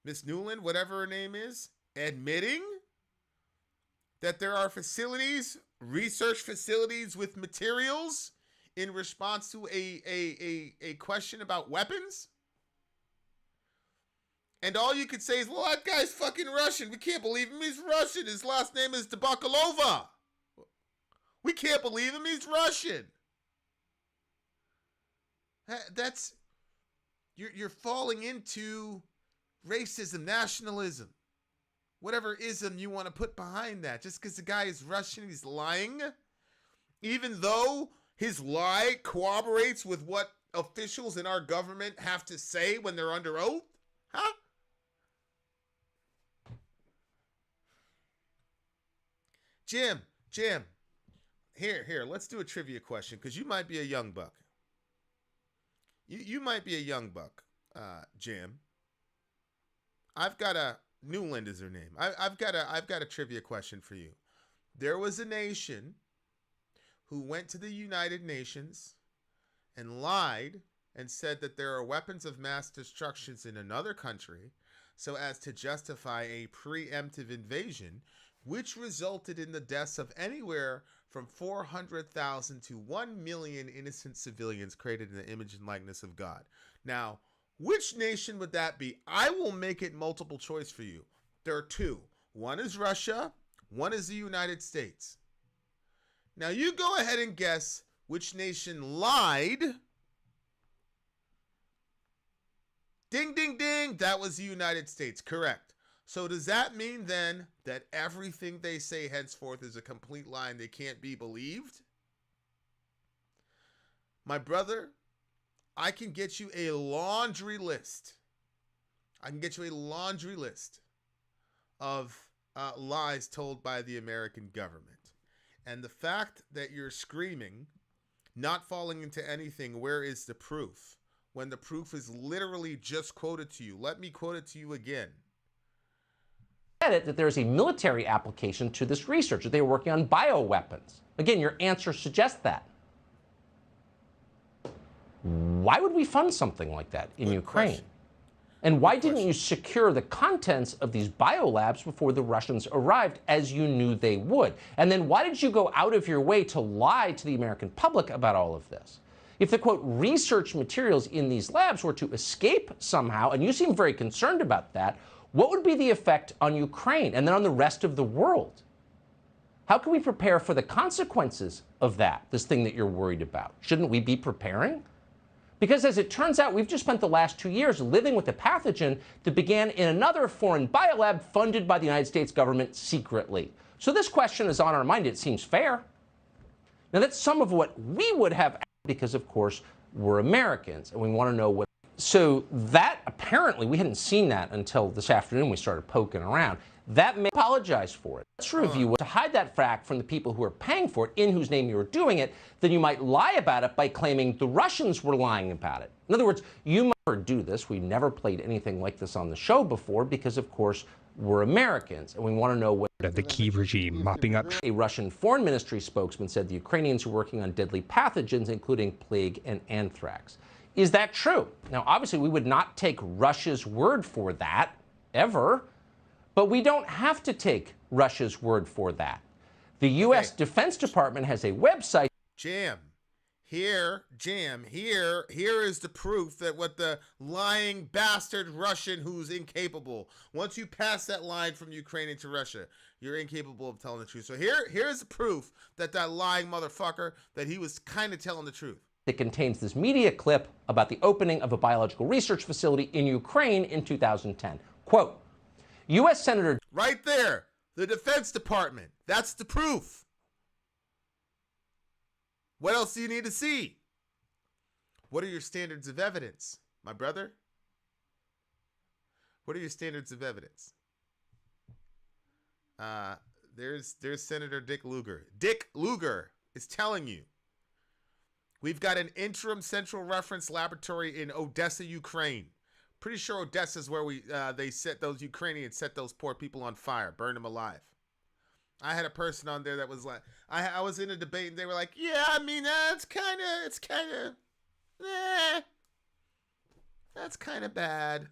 Miss Nuland, whatever her name is, admitting that there are facilities, research facilities with materials in response to a question about weapons? And all you could say is, well, that guy's fucking Russian. We can't believe him. He's Russian. His last name is Tabakalova. We can't believe him. He's Russian. That's, you're falling into racism, nationalism, whatever ism you want to put behind that. Just because the guy is Russian, he's lying, even though his lie corroborates with what officials in our government have to say when they're under oath? Huh? Jim, here, let's do a trivia question, because you might be a young buck. You might be a young buck, Jim. I've got a, Nuland is her name. I've got a trivia question for you. There was a nation who went to the United Nations and lied and said that there are weapons of mass destruction in another country so as to justify a preemptive invasion, which resulted in the deaths of anywhere from 400,000 to 1 million innocent civilians created in the image and likeness of God. Now, which nation would that be? I will make it multiple choice for you. There are two. One is Russia. One is the United States. Now, you go ahead and guess which nation lied. Ding, ding, ding. That was the United States. Correct. So does that mean then that everything they say henceforth is a complete lie and they can't be believed? My brother, I can get you a laundry list. I can get you a laundry list of lies told by the American government. And the fact that you're screaming, not falling into anything, where is the proof? When the proof is literally just quoted to you. Let me quote it to you again. it that there's a military application to this research, that they were working on bioweapons. Again, your answer suggests that. Why would we fund something like that in Ukraine? Question. And why didn't you secure the contents of these biolabs before the Russians arrived, as you knew they would? And then why did you go out of your way to lie to the American public about all of this? If the, quote, research materials in these labs were to escape somehow, and you seem very concerned about that, what would be the effect on Ukraine and then on the rest of the world? How can we prepare for the consequences of that, this thing that you're worried about? Shouldn't we be preparing? Because as it turns out, we've just spent the last 2 years living with a pathogen that began in another foreign biolab funded by the United States government secretly. So this question is on our mind. It seems fair. Now, that's some of what we would have, because, of course, we're Americans, and we want to know what. So that, apparently, we hadn't seen that until this afternoon. We started poking around. That may apologize for it. Let's review it. To hide that fact from the people who are paying for it, in whose name you were doing it, then you might lie about it by claiming the Russians were lying about it. In other words, you might never do this. We've never played anything like this on the show before because, of course, we're Americans, and we want to know what the Kyiv regime mopping up. A Russian foreign ministry spokesman said the Ukrainians are working on deadly pathogens, including plague and anthrax. Is that true? Now, obviously, we would not take Russia's word for that, ever. But we don't have to take Russia's word for that. The U.S. Defense Department has a website. Jam. Here is the proof that what the lying bastard Russian who's incapable. Once you pass that line from Ukraine into Russia, you're incapable of telling the truth. So here's the proof that lying motherfucker, that he was kind of telling the truth. It contains this media clip about the opening of a biological research facility in Ukraine in 2010. Quote, U.S. Senator... Right there, the Defense Department. That's the proof. What else do you need to see? What are your standards of evidence, my brother? What are your standards of evidence? There's Senator Dick Lugar. Dick Lugar is telling you. We've got an interim central reference laboratory in Odessa, Ukraine. Pretty sure Odessa is where they set those Ukrainians, set those poor people on fire, burned them alive. I had a person on there that was like, I was in a debate and they were like, yeah, I mean, that's kind of bad.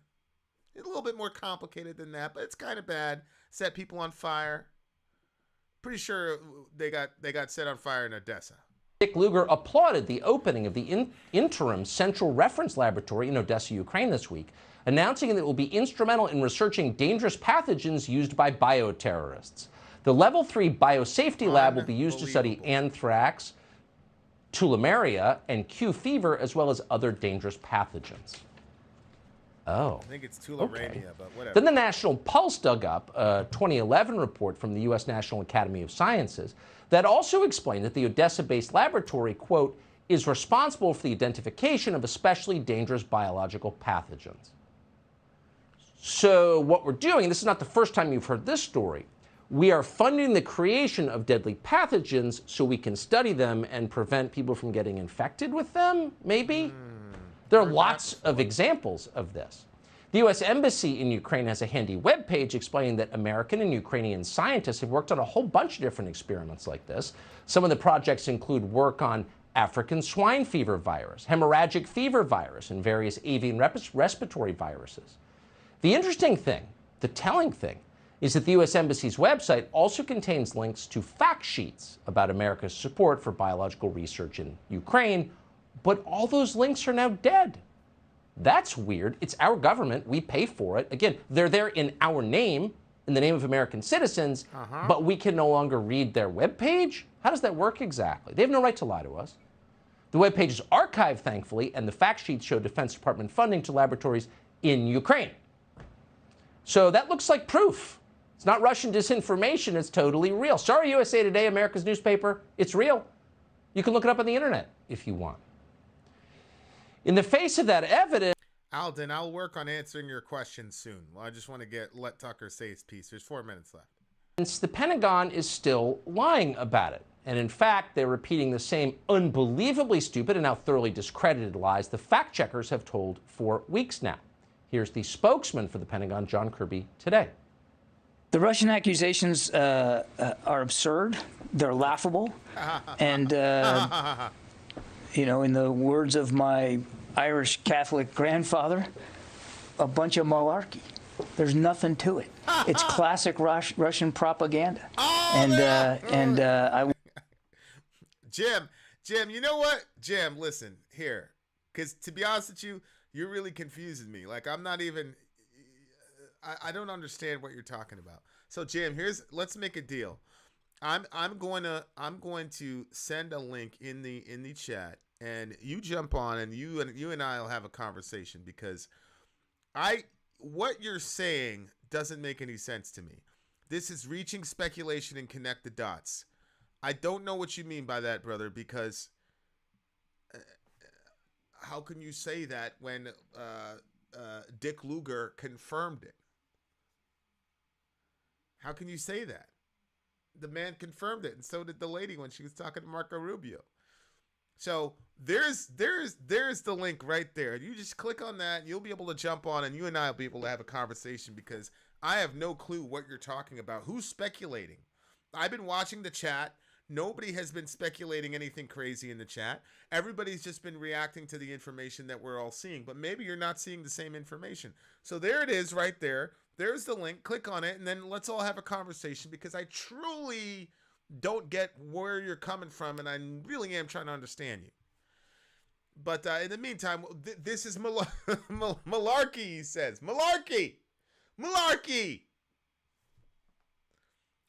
It's a little bit more complicated than that, but it's kind of bad. Set people on fire. Pretty sure they got set on fire in Odessa. Dick Lugar applauded the opening of the interim Central Reference Laboratory in Odessa, Ukraine this week, announcing that it will be instrumental in researching dangerous pathogens used by bioterrorists. The Level 3 biosafety lab will be used to study anthrax, tularemia, and Q fever, as well as other dangerous pathogens. Oh. I think it's tularemia, okay. But whatever. Then the National Pulse dug up a 2011 report from the U.S. National Academy of Sciences that also explained that the Odessa-based laboratory, quote, is responsible for the identification of especially dangerous biological pathogens. So what we're doing, and this is not the first time you've heard this story, we are funding the creation of deadly pathogens so we can study them and prevent people from getting infected with them, maybe? There are lots of examples of this. The U.S. Embassy in Ukraine has a handy webpage explaining that American and Ukrainian scientists have worked on a whole bunch of different experiments like this. Some of the projects include work on African swine fever virus, hemorrhagic fever virus, and various avian respiratory viruses. The interesting thing, the telling thing, is that the U.S. Embassy's website also contains links to fact sheets about America's support for biological research in Ukraine, but all those links are now dead. That's weird. It's our government. We pay for it. Again, they're there in our name, in the name of American citizens, but we can no longer read their webpage? How does that work exactly? They have no right to lie to us. The webpage is archived, thankfully, and the fact sheets show Defense Department funding to laboratories in Ukraine. So that looks like proof. It's not Russian disinformation. It's totally real. Sorry, USA Today, America's newspaper. It's real. You can look it up on the internet if you want. In the face of that evidence... Alden, I'll work on answering your question soon. Well, I just want to let Tucker say his piece. There's 4 minutes left. The Pentagon is still lying about it. And in fact, they're repeating the same unbelievably stupid and now thoroughly discredited lies the fact checkers have told for weeks now. Here's the spokesman for the Pentagon, John Kirby, today. The Russian accusations are absurd. They're laughable. And, you know, in the words of my Irish Catholic grandfather, a bunch of malarkey. There's nothing to it. It's classic Russian propaganda. Jim, you know what? Jim, listen, here. Because to be honest with you, you're really confusing me. Like, I'm not even... I don't understand what you're talking about. So, Jim, let's make a deal. I'm going to send a link in the chat, and you jump on, and you and I will have a conversation, because what you're saying doesn't make any sense to me. This is reaching speculation and connect the dots. I don't know what you mean by that, brother, because how can you say that when Dick Lugar confirmed it? How can you say that? The man confirmed it, and so did the lady when she was talking to Marco Rubio. So there's the link right there. You just click on that, and you'll be able to jump on, and you and I will be able to have a conversation, because I have no clue what you're talking about. Who's speculating? I've been watching the chat. Nobody has been speculating anything crazy in the chat. Everybody's just been reacting to the information that we're all seeing, but maybe you're not seeing the same information. So there it is right there. There's the link. Click on it, and then let's all have a conversation, because I truly don't get where you're coming from, and I really am trying to understand you. But in the meantime, this is malarkey, he says. Malarkey! Malarkey!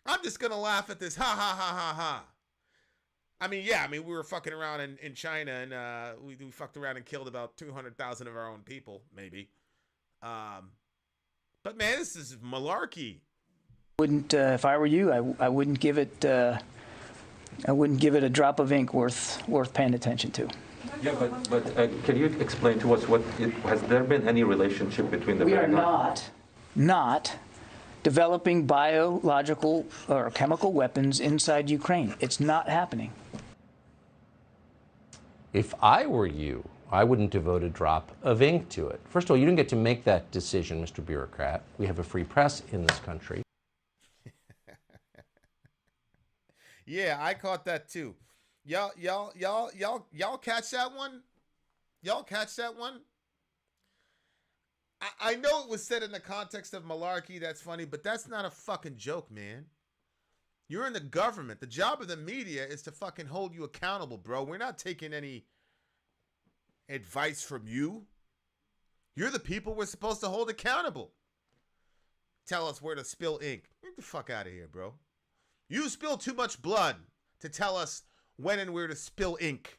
I'm just going to laugh at this. Ha, ha, ha, ha, ha. We were fucking around in China, and we fucked around and killed about 200,000 of our own people, maybe. But man, this is malarkey. Wouldn't, if I were you, I wouldn't give it. I wouldn't give it a drop of ink worth paying attention to. Yeah, but can you explain to us has there been any relationship between the? We are not developing biological or chemical weapons inside Ukraine. It's not happening. If I were you, I wouldn't devote a drop of ink to it. First of all, you didn't get to make that decision, Mr. Bureaucrat. We have a free press in this country. Yeah, I caught that too. Y'all catch that one? Y'all catch that one? I know it was said in the context of malarkey. That's funny, but that's not a fucking joke, man. You're in the government. The job of the media is to fucking hold you accountable, bro. We're not taking any advice from you. You're the people we're supposed to hold accountable. Tell us where to spill ink. Get the fuck out of here, bro. You spill too much blood to tell us when and where to spill ink.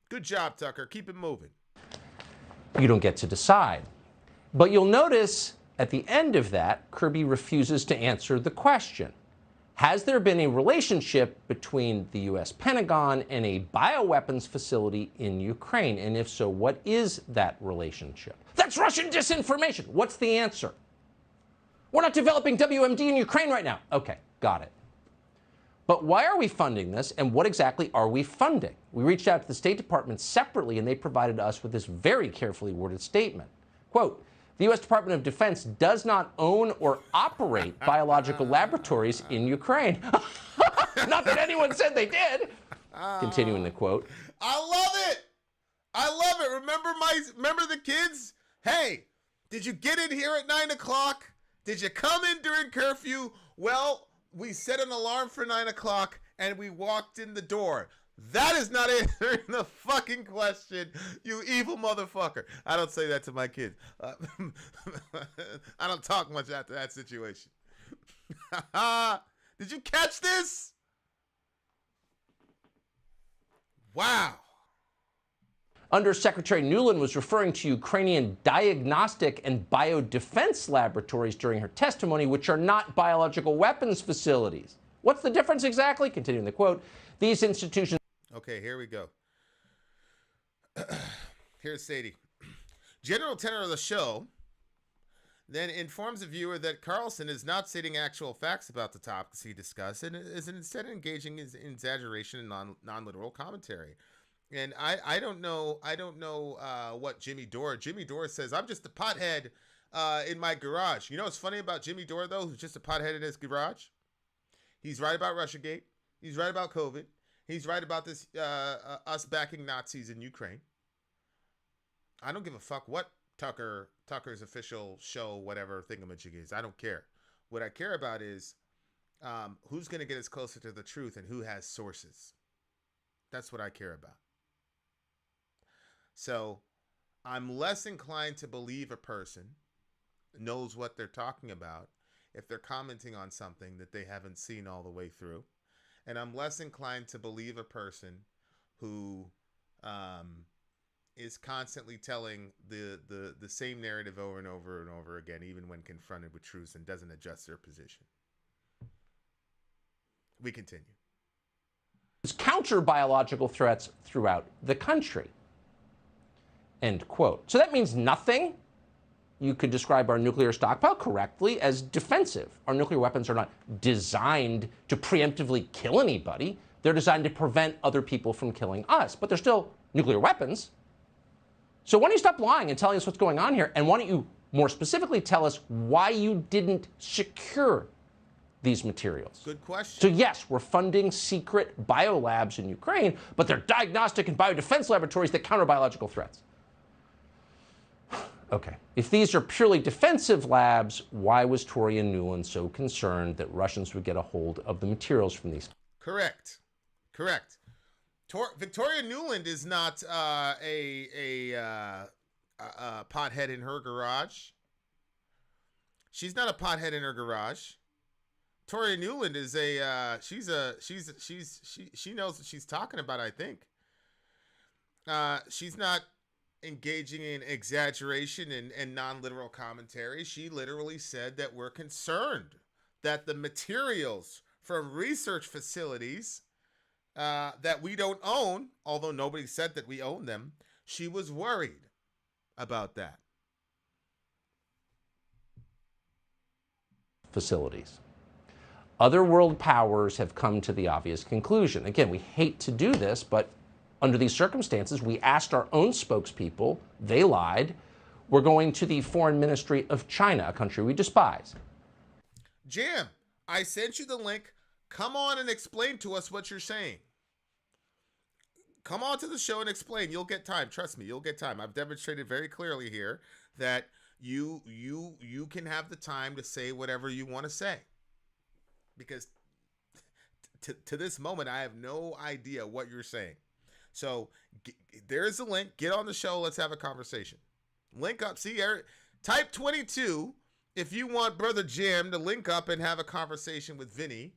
Good job, Tucker. Keep it moving. You don't get to decide. But you'll notice at the end of that, Kirby refuses to answer the question. Has there been a relationship between the U.S. Pentagon and a bioweapons facility in Ukraine? And if so, what is that relationship? That's Russian disinformation. What's the answer? We're not developing WMD in Ukraine right now. Okay, got it. But why are we funding this, and what exactly are we funding? We reached out to the State Department separately, and they provided us with this very carefully worded statement. Quote, the U.S. Department of Defense does not own or operate biological laboratories in Ukraine. Not that anyone said they did. Continuing the quote. I love it. I love it. Remember the kids? Hey, did you get in here at 9 o'clock? Did you come in during curfew? Well, we set an alarm for 9 o'clock and we walked in the door. That is not answering the fucking question, you evil motherfucker. I don't say that to my kids. I don't talk much after that situation. Did you catch this? Wow. Undersecretary Nuland was referring to Ukrainian diagnostic and biodefense laboratories during her testimony, which are not biological weapons facilities. What's the difference exactly? Continuing the quote, these institutions... Okay, here we go. Here's Sadie. General tenor of the show then informs the viewer that Carlson is not stating actual facts about the topics he discussed and is instead engaging in exaggeration and non-literal commentary. And I don't know what Jimmy Dore says, I'm just a pothead in my garage. You know what's funny about Jimmy Dore, though, who's just a pothead in his garage? He's right about Russiagate. He's right about COVID. He's right about this us backing Nazis in Ukraine. I don't give a fuck what Tucker's official show, whatever thingamajig is. I don't care. What I care about is who's going to get us closer to the truth and who has sources. That's what I care about. So I'm less inclined to believe a person knows what they're talking about if they're commenting on something that they haven't seen all the way through. And I'm less inclined to believe a person who is constantly telling the same narrative over and over and over again, even when confronted with truths, and doesn't adjust their position. We continue. Counter biological threats throughout the country. End quote. So that means nothing. You could describe our nuclear stockpile correctly as defensive. Our nuclear weapons are not designed to preemptively kill anybody. They're designed to prevent other people from killing us, but they're still nuclear weapons. So why don't you stop lying and telling us what's going on here? And why don't you more specifically tell us why you didn't secure these materials? Good question. So yes, we're funding secret biolabs in Ukraine, but they're diagnostic and biodefense laboratories that counter biological threats. Okay, if these are purely defensive labs, why was Tory and Nuland so concerned that Russians would get a hold of the materials from these? Correct. Victoria Nuland is not a pothead in her garage. She's not a pothead in her garage. Toria Nuland is she knows what she's talking about, I think. She's not engaging in exaggeration and non-literal commentary. She literally said that we're concerned that the materials from research facilities that we don't own, although nobody said that we own them, she was worried about that. Facilities. Other world powers have come to the obvious conclusion. Again, we hate to do this, but under these circumstances, we asked our own spokespeople. They lied. We're going to the Foreign Ministry of China, a country we despise. Jam, I sent you the link. Come on and explain to us what you're saying. Come on to the show and explain. You'll get time. Trust me, you'll get time. I've demonstrated very clearly here that you can have the time to say whatever you want to say. Because to this moment, I have no idea what you're saying. So there's a link. Get on the show. Let's have a conversation. Link up. See, type 22 if you want Brother Jim to link up and have a conversation with Vinny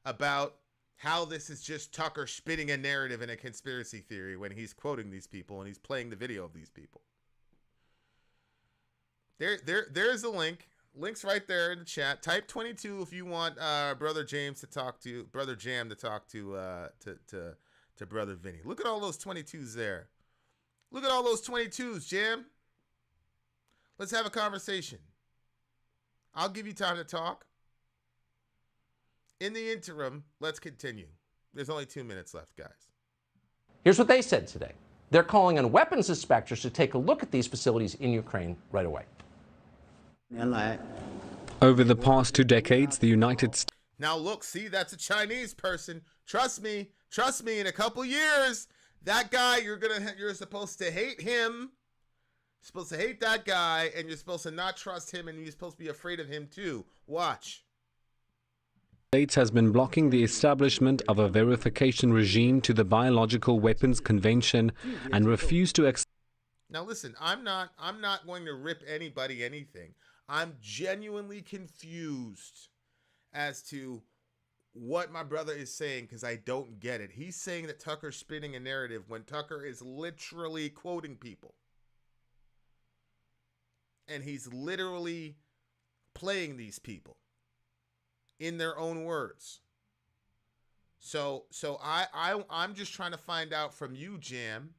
about how this is just Tucker spinning a narrative and a conspiracy theory when he's quoting these people and he's playing the video of these people. There's a link. Link's right there in the chat. Type 22 if you want Brother Jam to talk to Brother Vinny. Look at all those 22s there. Look at all those 22s, Jam. Let's have a conversation. I'll give you time to talk. In the interim, let's continue. There's only 2 minutes left, guys. Here's what they said today. They're calling on weapons inspectors to take a look at these facilities in Ukraine right away. Over the past 2 decades, the United States... Now look, see, that's a Chinese person. Trust me, in a couple years, that guy, you're supposed to hate him. You're supposed to hate that guy, and you're supposed to not trust him, and you're supposed to be afraid of him too. Watch. States has been blocking the establishment of a verification regime to the Biological Weapons Convention and refused to accept... Now listen, I'm not going to rip anybody anything. I'm genuinely confused as to what my brother is saying because I don't get it. He's saying that Tucker's spinning a narrative when Tucker is literally quoting people. And he's literally playing these people in their own words. So I'm just trying to find out from you, Jam,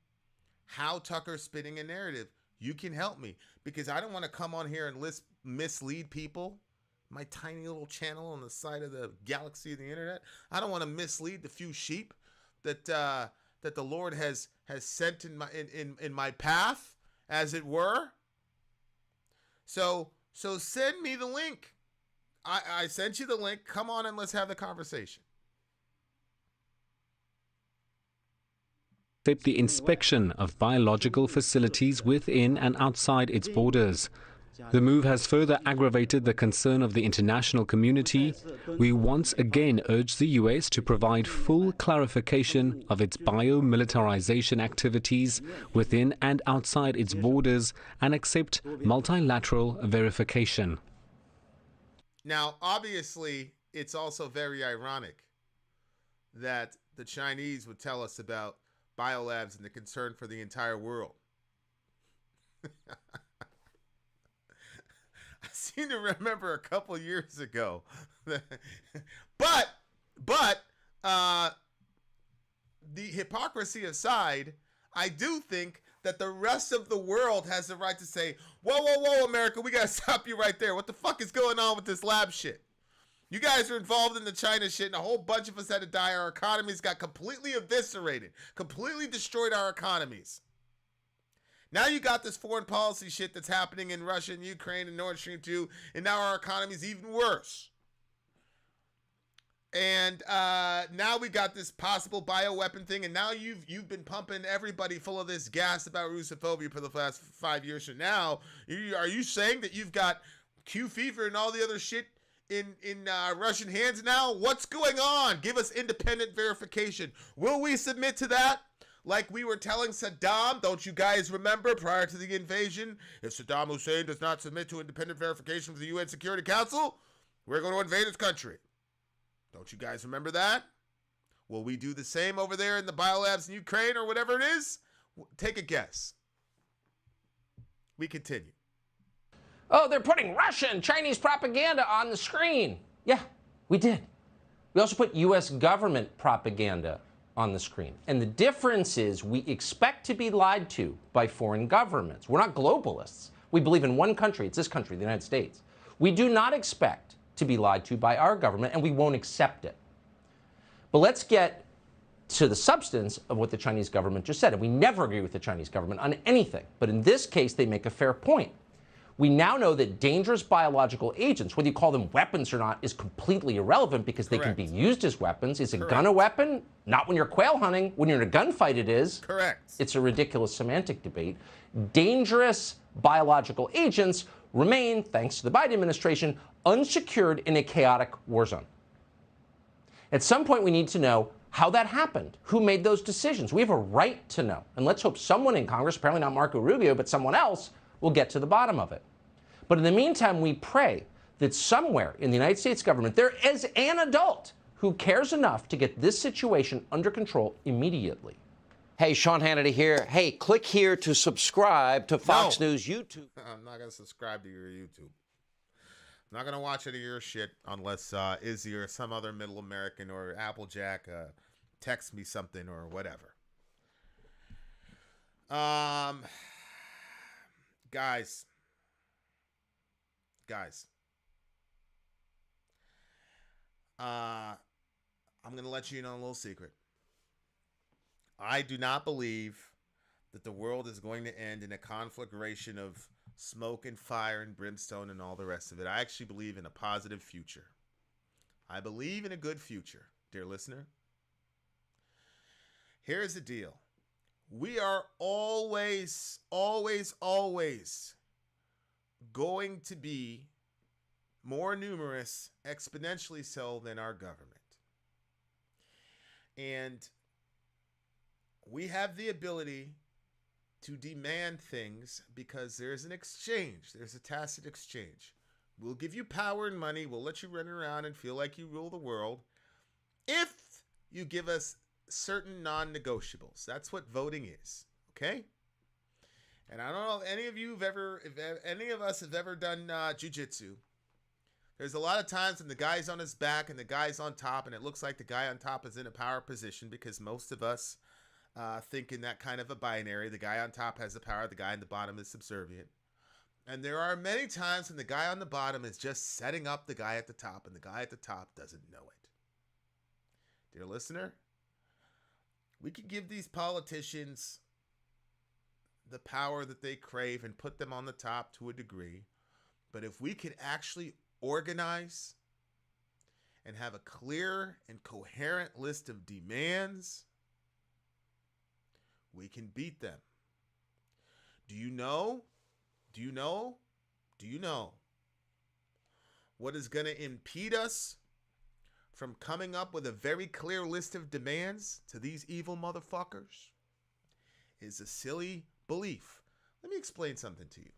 how Tucker's spinning a narrative. You can help me because I don't want to come on here and mislead people. My tiny little channel on the side of the galaxy of the internet. I don't want to mislead the few sheep that that the Lord has sent in my path, as it were. So send me the link. I sent you the link. Come on and let's have the conversation. Except the inspection of biological facilities within and outside its borders. The move has further aggravated the concern of the international community. We once again urge the US to provide full clarification of its biomilitarization activities within and outside its borders and accept multilateral verification. Now, obviously, it's also very ironic that the Chinese would tell us about biolabs and the concern for the entire world. I seem to remember a couple years ago. but the hypocrisy aside, I do think that the rest of the world has the right to say, whoa, America, we got to stop you right there. What the fuck is going on with this lab shit? You guys are involved in the China shit, and a whole bunch of us had to die. Our economies got completely eviscerated, completely destroyed our economies. Now you got this foreign policy shit that's happening in Russia and Ukraine and Nord Stream 2, and now our economy's even worse. And now we got this possible bioweapon thing, and now you've been pumping everybody full of this gas about Russophobia for the last 5 years. So now, are you saying that you've got Q fever and all the other shit in Russian hands now? What's going on? Give us independent verification. Will we submit to that? Like we were telling Saddam, don't you guys remember, prior to the invasion, if Saddam Hussein does not submit to independent verification from the UN Security Council, we're going to invade his country. Don't you guys remember that? Will we do the same over there in the biolabs in Ukraine or whatever it is? Take a guess. We continue. Oh, they're putting Russian, Chinese propaganda on the screen. Yeah, we did. We also put U.S. government propaganda on the screen. And the difference is we expect to be lied to by foreign governments. We're not globalists. We believe in one country. It's this country, the United States. We do not expect to be lied to by our government, and we won't accept it. But let's get to the substance of what the Chinese government just said. And we never agree with the Chinese government on anything. But in this case, they make a fair point. We now know that dangerous biological agents, whether you call them weapons or not, is completely irrelevant because they can be used as weapons. Is a gun a weapon? Not when you're quail hunting. When you're in a gunfight, it is. Correct. It's a ridiculous semantic debate. Dangerous biological agents remain, thanks to the Biden administration, unsecured in a chaotic war zone. At some point, we need to know how that happened. Who made those decisions? We have a right to know. And let's hope someone in Congress, apparently not Marco Rubio, but someone else, will get to the bottom of it. But in the meantime, we pray that somewhere in the United States government, there is an adult who cares enough to get this situation under control immediately. Hey, Sean Hannity here. Hey, click here to subscribe to Fox News YouTube. I'm not going to subscribe to your YouTube. I'm not going to watch any of your shit unless Izzy or some other middle American or Applejack text me something or whatever. Guys, I'm going to let you know a little secret. I do not believe that the world is going to end in a conflagration of smoke and fire and brimstone and all the rest of it. I actually believe in a positive future. I believe in a good future, dear listener. Here's the deal. We are always going to be more numerous, exponentially so, than our government. And we have the ability to demand things because there's an exchange. There's a tacit exchange. We'll give you power and money. We'll let you run around and feel like you rule the world if you give us certain non-negotiables. That's what voting is, okay? And I don't know if any of you if any of us have ever done jiu-jitsu. There's a lot of times when the guy's on his back and the guy's on top, and it looks like the guy on top is in a power position because most of us think in that kind of a binary. The guy on top has the power, the guy on the bottom is subservient. And there are many times when the guy on the bottom is just setting up the guy at the top, and the guy at the top doesn't know it. Dear listener, We could give these politicians the power that they crave and put them on the top to a degree. But if we could actually organize and have a clear and coherent list of demands, we can beat them. Do you know what is going to impede us from coming up with a very clear list of demands to these evil motherfuckers? Is a silly belief. Let me explain something to you.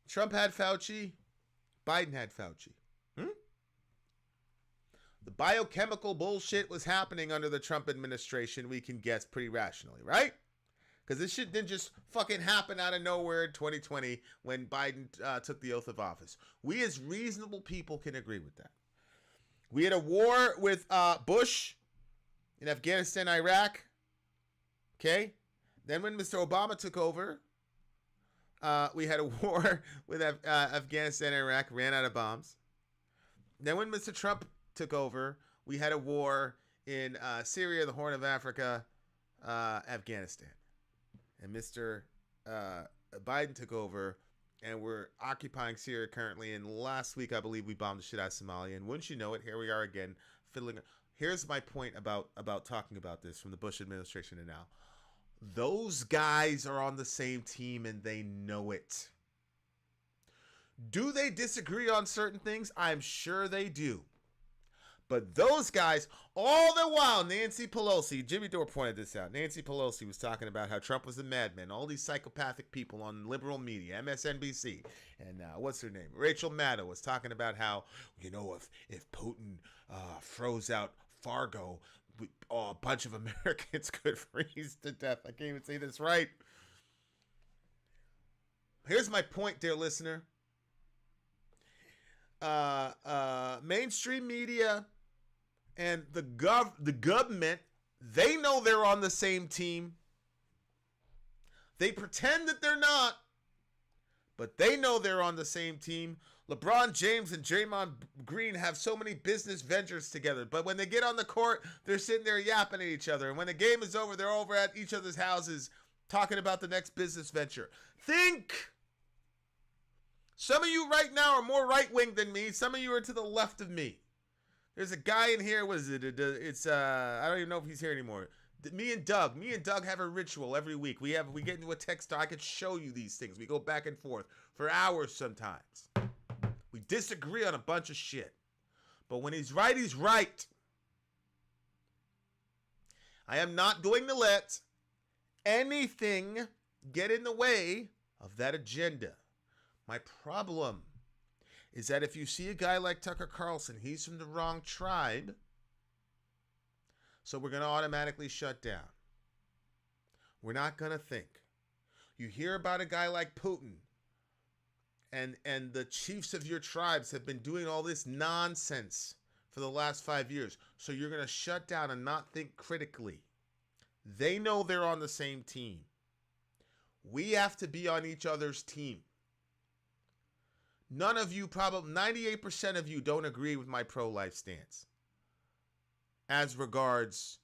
Trump had Fauci. Biden had Fauci. The biochemical bullshit was happening under the Trump administration, we can guess pretty rationally, right? Because this shit didn't just fucking happen out of nowhere in 2020 when Biden took the oath of office. We as reasonable people can agree with that. We had a war with Bush in Afghanistan, Iraq. Okay? Then when Mr. Obama took over, we had a war with Afghanistan, Iraq, ran out of bombs. Then when Mr. Trump took over, we had a war in Syria, the Horn of Africa, Afghanistan. And Mr. Biden took over, and we're occupying Syria currently. And last week, I believe, we bombed the shit out of Somalia. And wouldn't you know it, here we are again, fiddling. Here's my point about talking about this from the Bush administration to now. Those guys are on the same team, and they know it. Do they disagree on certain things? I'm sure they do. But those guys, all the while, Nancy Pelosi, Jimmy Dore pointed this out. Nancy Pelosi was talking about how Trump was a madman. All these psychopathic people on liberal media, MSNBC, and what's her name? Rachel Maddow was talking about how, you know, if Putin froze out Fargo, a bunch of Americans could freeze to death. I can't even say this right. Here's my point, dear listener. Mainstream media and the government, they know they're on the same team. They pretend that they're not, but they know they're on the same team. LeBron James and Draymond Green have so many business ventures together, but when they get on the court, they're sitting there yapping at each other. And when the game is over, they're over at each other's houses talking about the next business venture. Think! Some of you right now are more right-wing than me. Some of you are to the left of me. There's a guy in here. What is it? It's I don't even know if he's here anymore. Me and Doug have a ritual every week. We get into a text. I could show you these things. We go back and forth for hours sometimes. We disagree on a bunch of shit. But when he's right, he's right. I am not going to let anything get in the way of that agenda. My problem is that if you see a guy like Tucker Carlson, he's from the wrong tribe, so we're going to automatically shut down. We're not going to think. You hear about a guy like Putin, and the chiefs of your tribes have been doing all this nonsense for the last 5 years, so you're going to shut down and not think critically. They know they're on the same team. We have to be on each other's team. None of you, probably 98% of you, don't agree with my pro-life stance as regards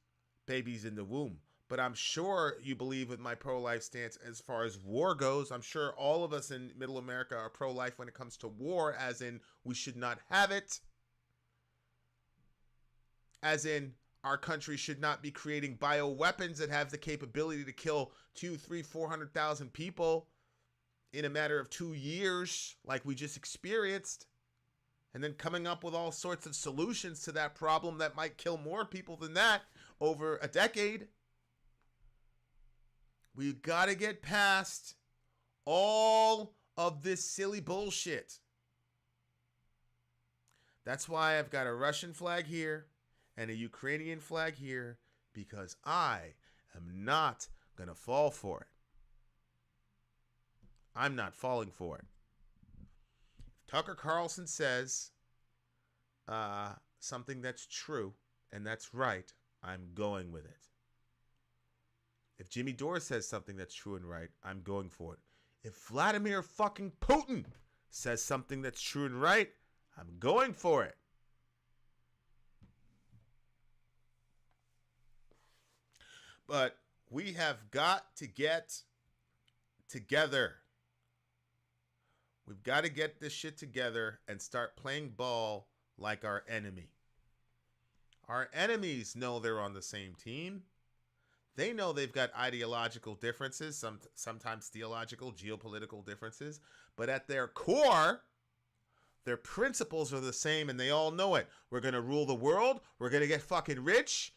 babies in the womb. But I'm sure you believe with my pro-life stance as far as war goes. I'm sure all of us in Middle America are pro-life when it comes to war, as in we should not have it. As in our country should not be creating bioweapons that have the capability to kill 200,000, 300,000, 400,000 people in a matter of 2 years, like we just experienced, and then coming up with all sorts of solutions to that problem that might kill more people than that over a decade. We've got to get past all of this silly bullshit. That's why I've got a Russian flag here and a Ukrainian flag here, because I am not going to fall for it. I'm not falling for it. If Tucker Carlson says something that's true and that's right, I'm going with it. If Jimmy Dore says something that's true and right, I'm going for it. If Vladimir fucking Putin says something that's true and right, I'm going for it. But we have got to get together. We've got to get this shit together and start playing ball like our enemy. Our enemies know they're on the same team. They know they've got ideological differences, sometimes theological, geopolitical differences, but at their core, their principles are the same, and they all know it. We're going to rule the world. We're going to get fucking rich.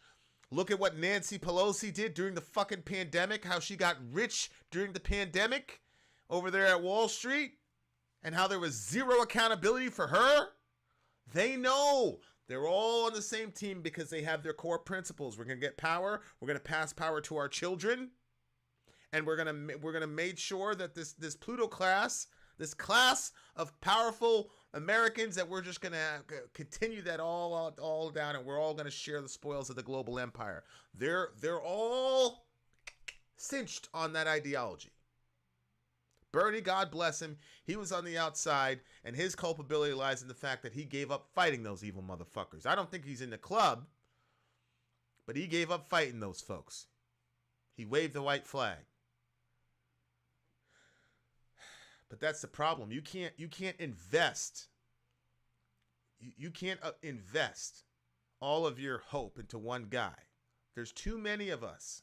Look at what Nancy Pelosi did during the fucking pandemic, how she got rich during the pandemic over there at Wall Street, and how there was zero accountability for her. They know. They're all on the same team because they have their core principles. We're going to get power. We're going to pass power to our children. And we're going to make sure that this Pluto class, this class of powerful Americans, that we're just going to continue that all down, and we're all going to share the spoils of the global empire. They're all cinched on that ideology. Bernie, God bless him, he was on the outside, and his culpability lies in the fact that he gave up fighting those evil motherfuckers. I don't think he's in the club, but he gave up fighting those folks. He waved the white flag. But that's the problem. You can't invest. You can't invest all of your hope into one guy. There's too many of us.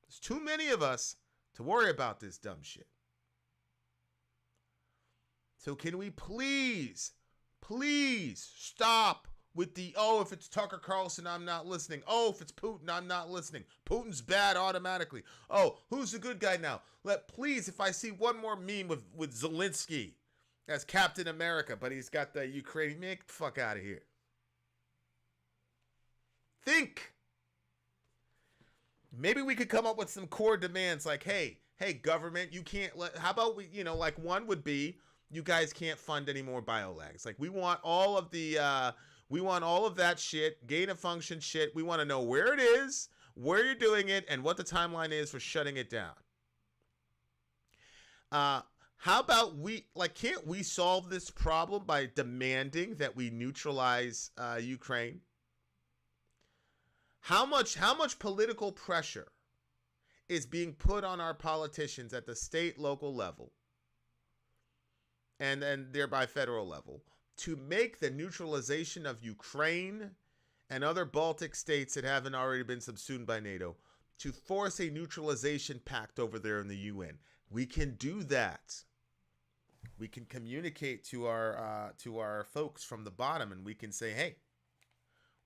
There's too many of us to worry about this dumb shit. So can we please stop with the, oh, if it's Tucker Carlson, I'm not listening. Oh, if it's Putin, I'm not listening. Putin's bad automatically. Oh, who's the good guy now? Please, if I see one more meme with Zelensky as Captain America, but he's got the Ukraine, man, get the fuck out of here. Think. Maybe we could come up with some core demands like, hey, government, you can't how about we, like one would be, you guys can't fund any more biolags. Like we want all of that shit, gain of function shit. We want to know where it is, where you're doing it, and what the timeline is for shutting it down. How about can't we solve this problem by demanding that we neutralize Ukraine? How much political pressure is being put on our politicians at the state, local level, and thereby federal level, to make the neutralization of Ukraine and other Baltic states that haven't already been subsumed by NATO, to force a neutralization pact over there in the UN? We can do that. We can communicate to our folks from the bottom, and we can say, hey,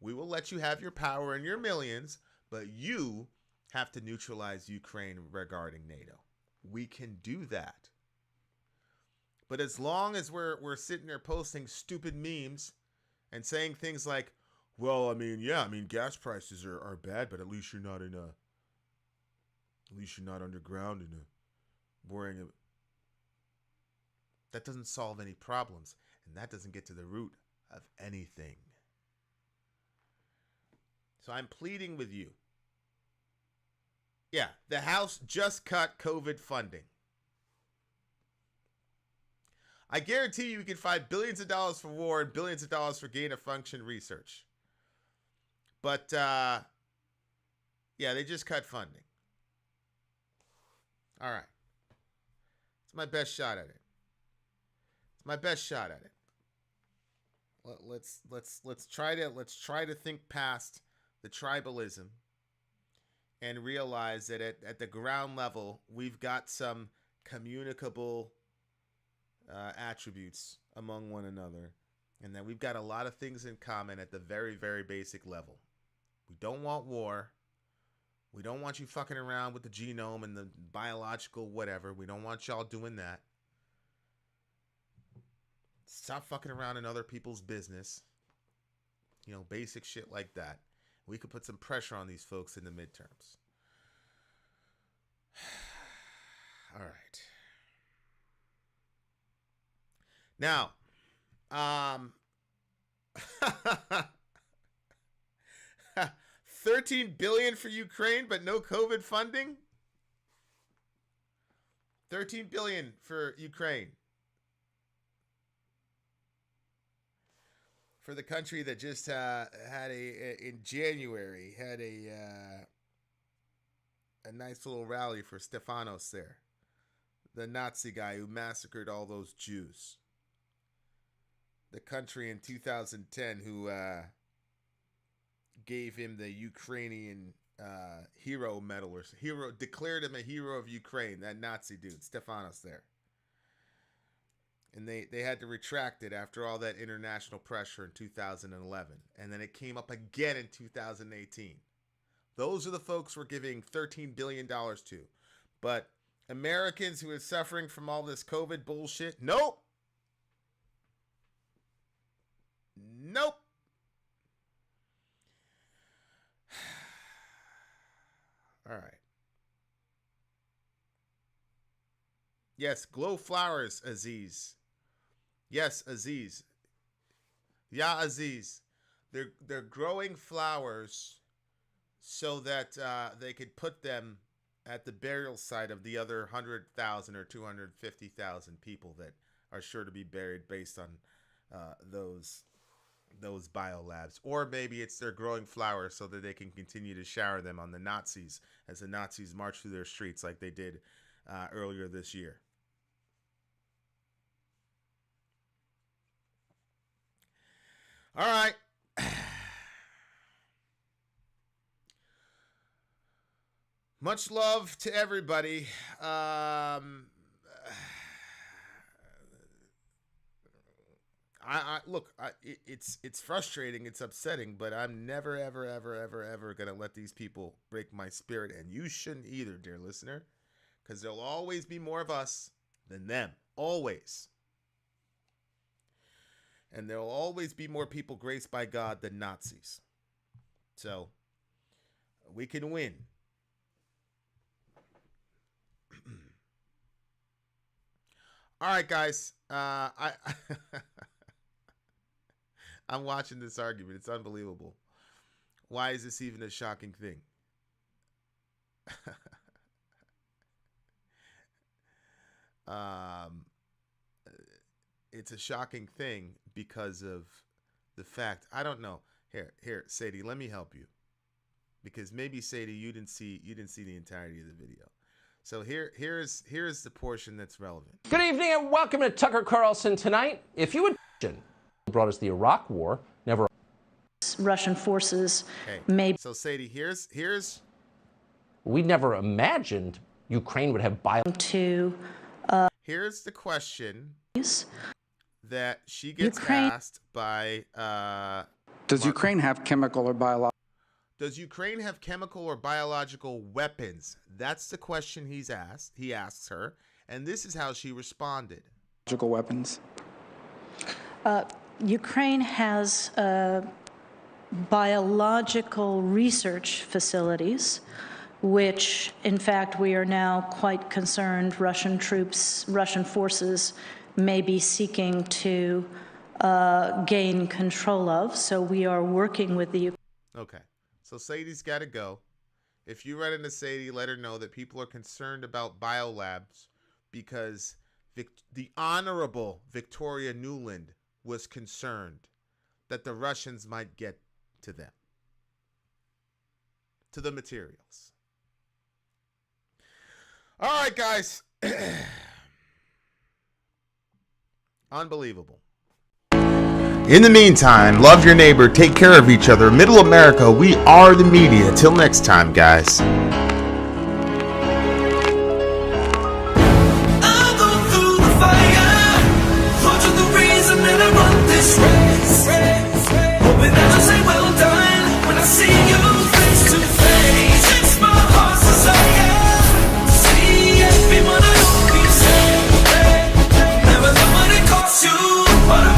we will let you have your power and your millions, but you have to neutralize Ukraine regarding NATO. We can do that. But as long as we're sitting there posting stupid memes and saying things like, well, gas prices are bad, but at least you're not underground in a boring. That doesn't solve any problems, and that doesn't get to the root of anything. So I'm pleading with you. Yeah, the House just cut COVID funding. I guarantee you can find billions of dollars for war and billions of dollars for gain of function research. But, yeah, they just cut funding. All right. It's my best shot at it. Let's try to think past the tribalism and realize that at the ground level, we've got some communicable attributes among one another, and that we've got a lot of things in common at the very, very basic level. We don't want war. We don't want you fucking around with the genome and the biological whatever. We don't want y'all doing that. Stop fucking around in other people's business. Basic shit like that. We could put some pressure on these folks in the midterms. All right. Now, $13 billion for Ukraine, but no COVID funding. $13 billion for Ukraine. For the country that just in January had a a nice little rally for Stefanos there, the Nazi guy who massacred all those Jews. The country in 2010 who gave him the Ukrainian hero medal, or declared him a hero of Ukraine, that Nazi dude, Stefanos there. And they had to retract it after all that international pressure in 2011. And then it came up again in 2018. Those are the folks we're giving $13 billion to. But Americans who are suffering from all this COVID bullshit, nope. Nope. All right. Yes, glow flowers, Aziz. Yes, Aziz. Yeah, Aziz. They're growing flowers so that they could put them at the burial site of the other 100,000 or 250,000 people that are sure to be buried based on those biolabs. Or maybe it's they're growing flowers so that they can continue to shower them on the Nazis as the Nazis march through their streets like they did earlier this year. All right. Much love to everybody. It's frustrating, it's upsetting, but I'm never, ever gonna let these people break my spirit, and you shouldn't either, dear listener, because there'll always be more of us than them, always. And there'll always be more people graced by God than Nazis. So we can win. All right, guys. I'm watching this argument. It's unbelievable. Why is this even a shocking thing? It's a shocking thing because of the fact, I don't know. Here, Sadie, let me help you. Because maybe, Sadie, you didn't see the entirety of the video. So here's the portion that's relevant. Good evening and welcome to Tucker Carlson tonight. If you would brought us the Iraq War, never Russian forces So Sadie, here's we never imagined Ukraine would have here's the question that she gets asked by Does Ukraine have chemical or biological? Does Ukraine have chemical or biological weapons? That's the question he asks her, and this is how she responded. Biological weapons. Ukraine has biological research facilities, which, in fact, we are now quite concerned Russian forces may be seeking to gain control of. So we are working with the... Okay. So Sadie's got to go. If you run into Sadie, let her know that people are concerned about biolabs because the Honorable Victoria Nuland was concerned that the Russians might get to them, to the materials. All right, guys. Unbelievable. In the meantime, love your neighbor, take care of each other. Middle America, we are the media. Till next time, guys.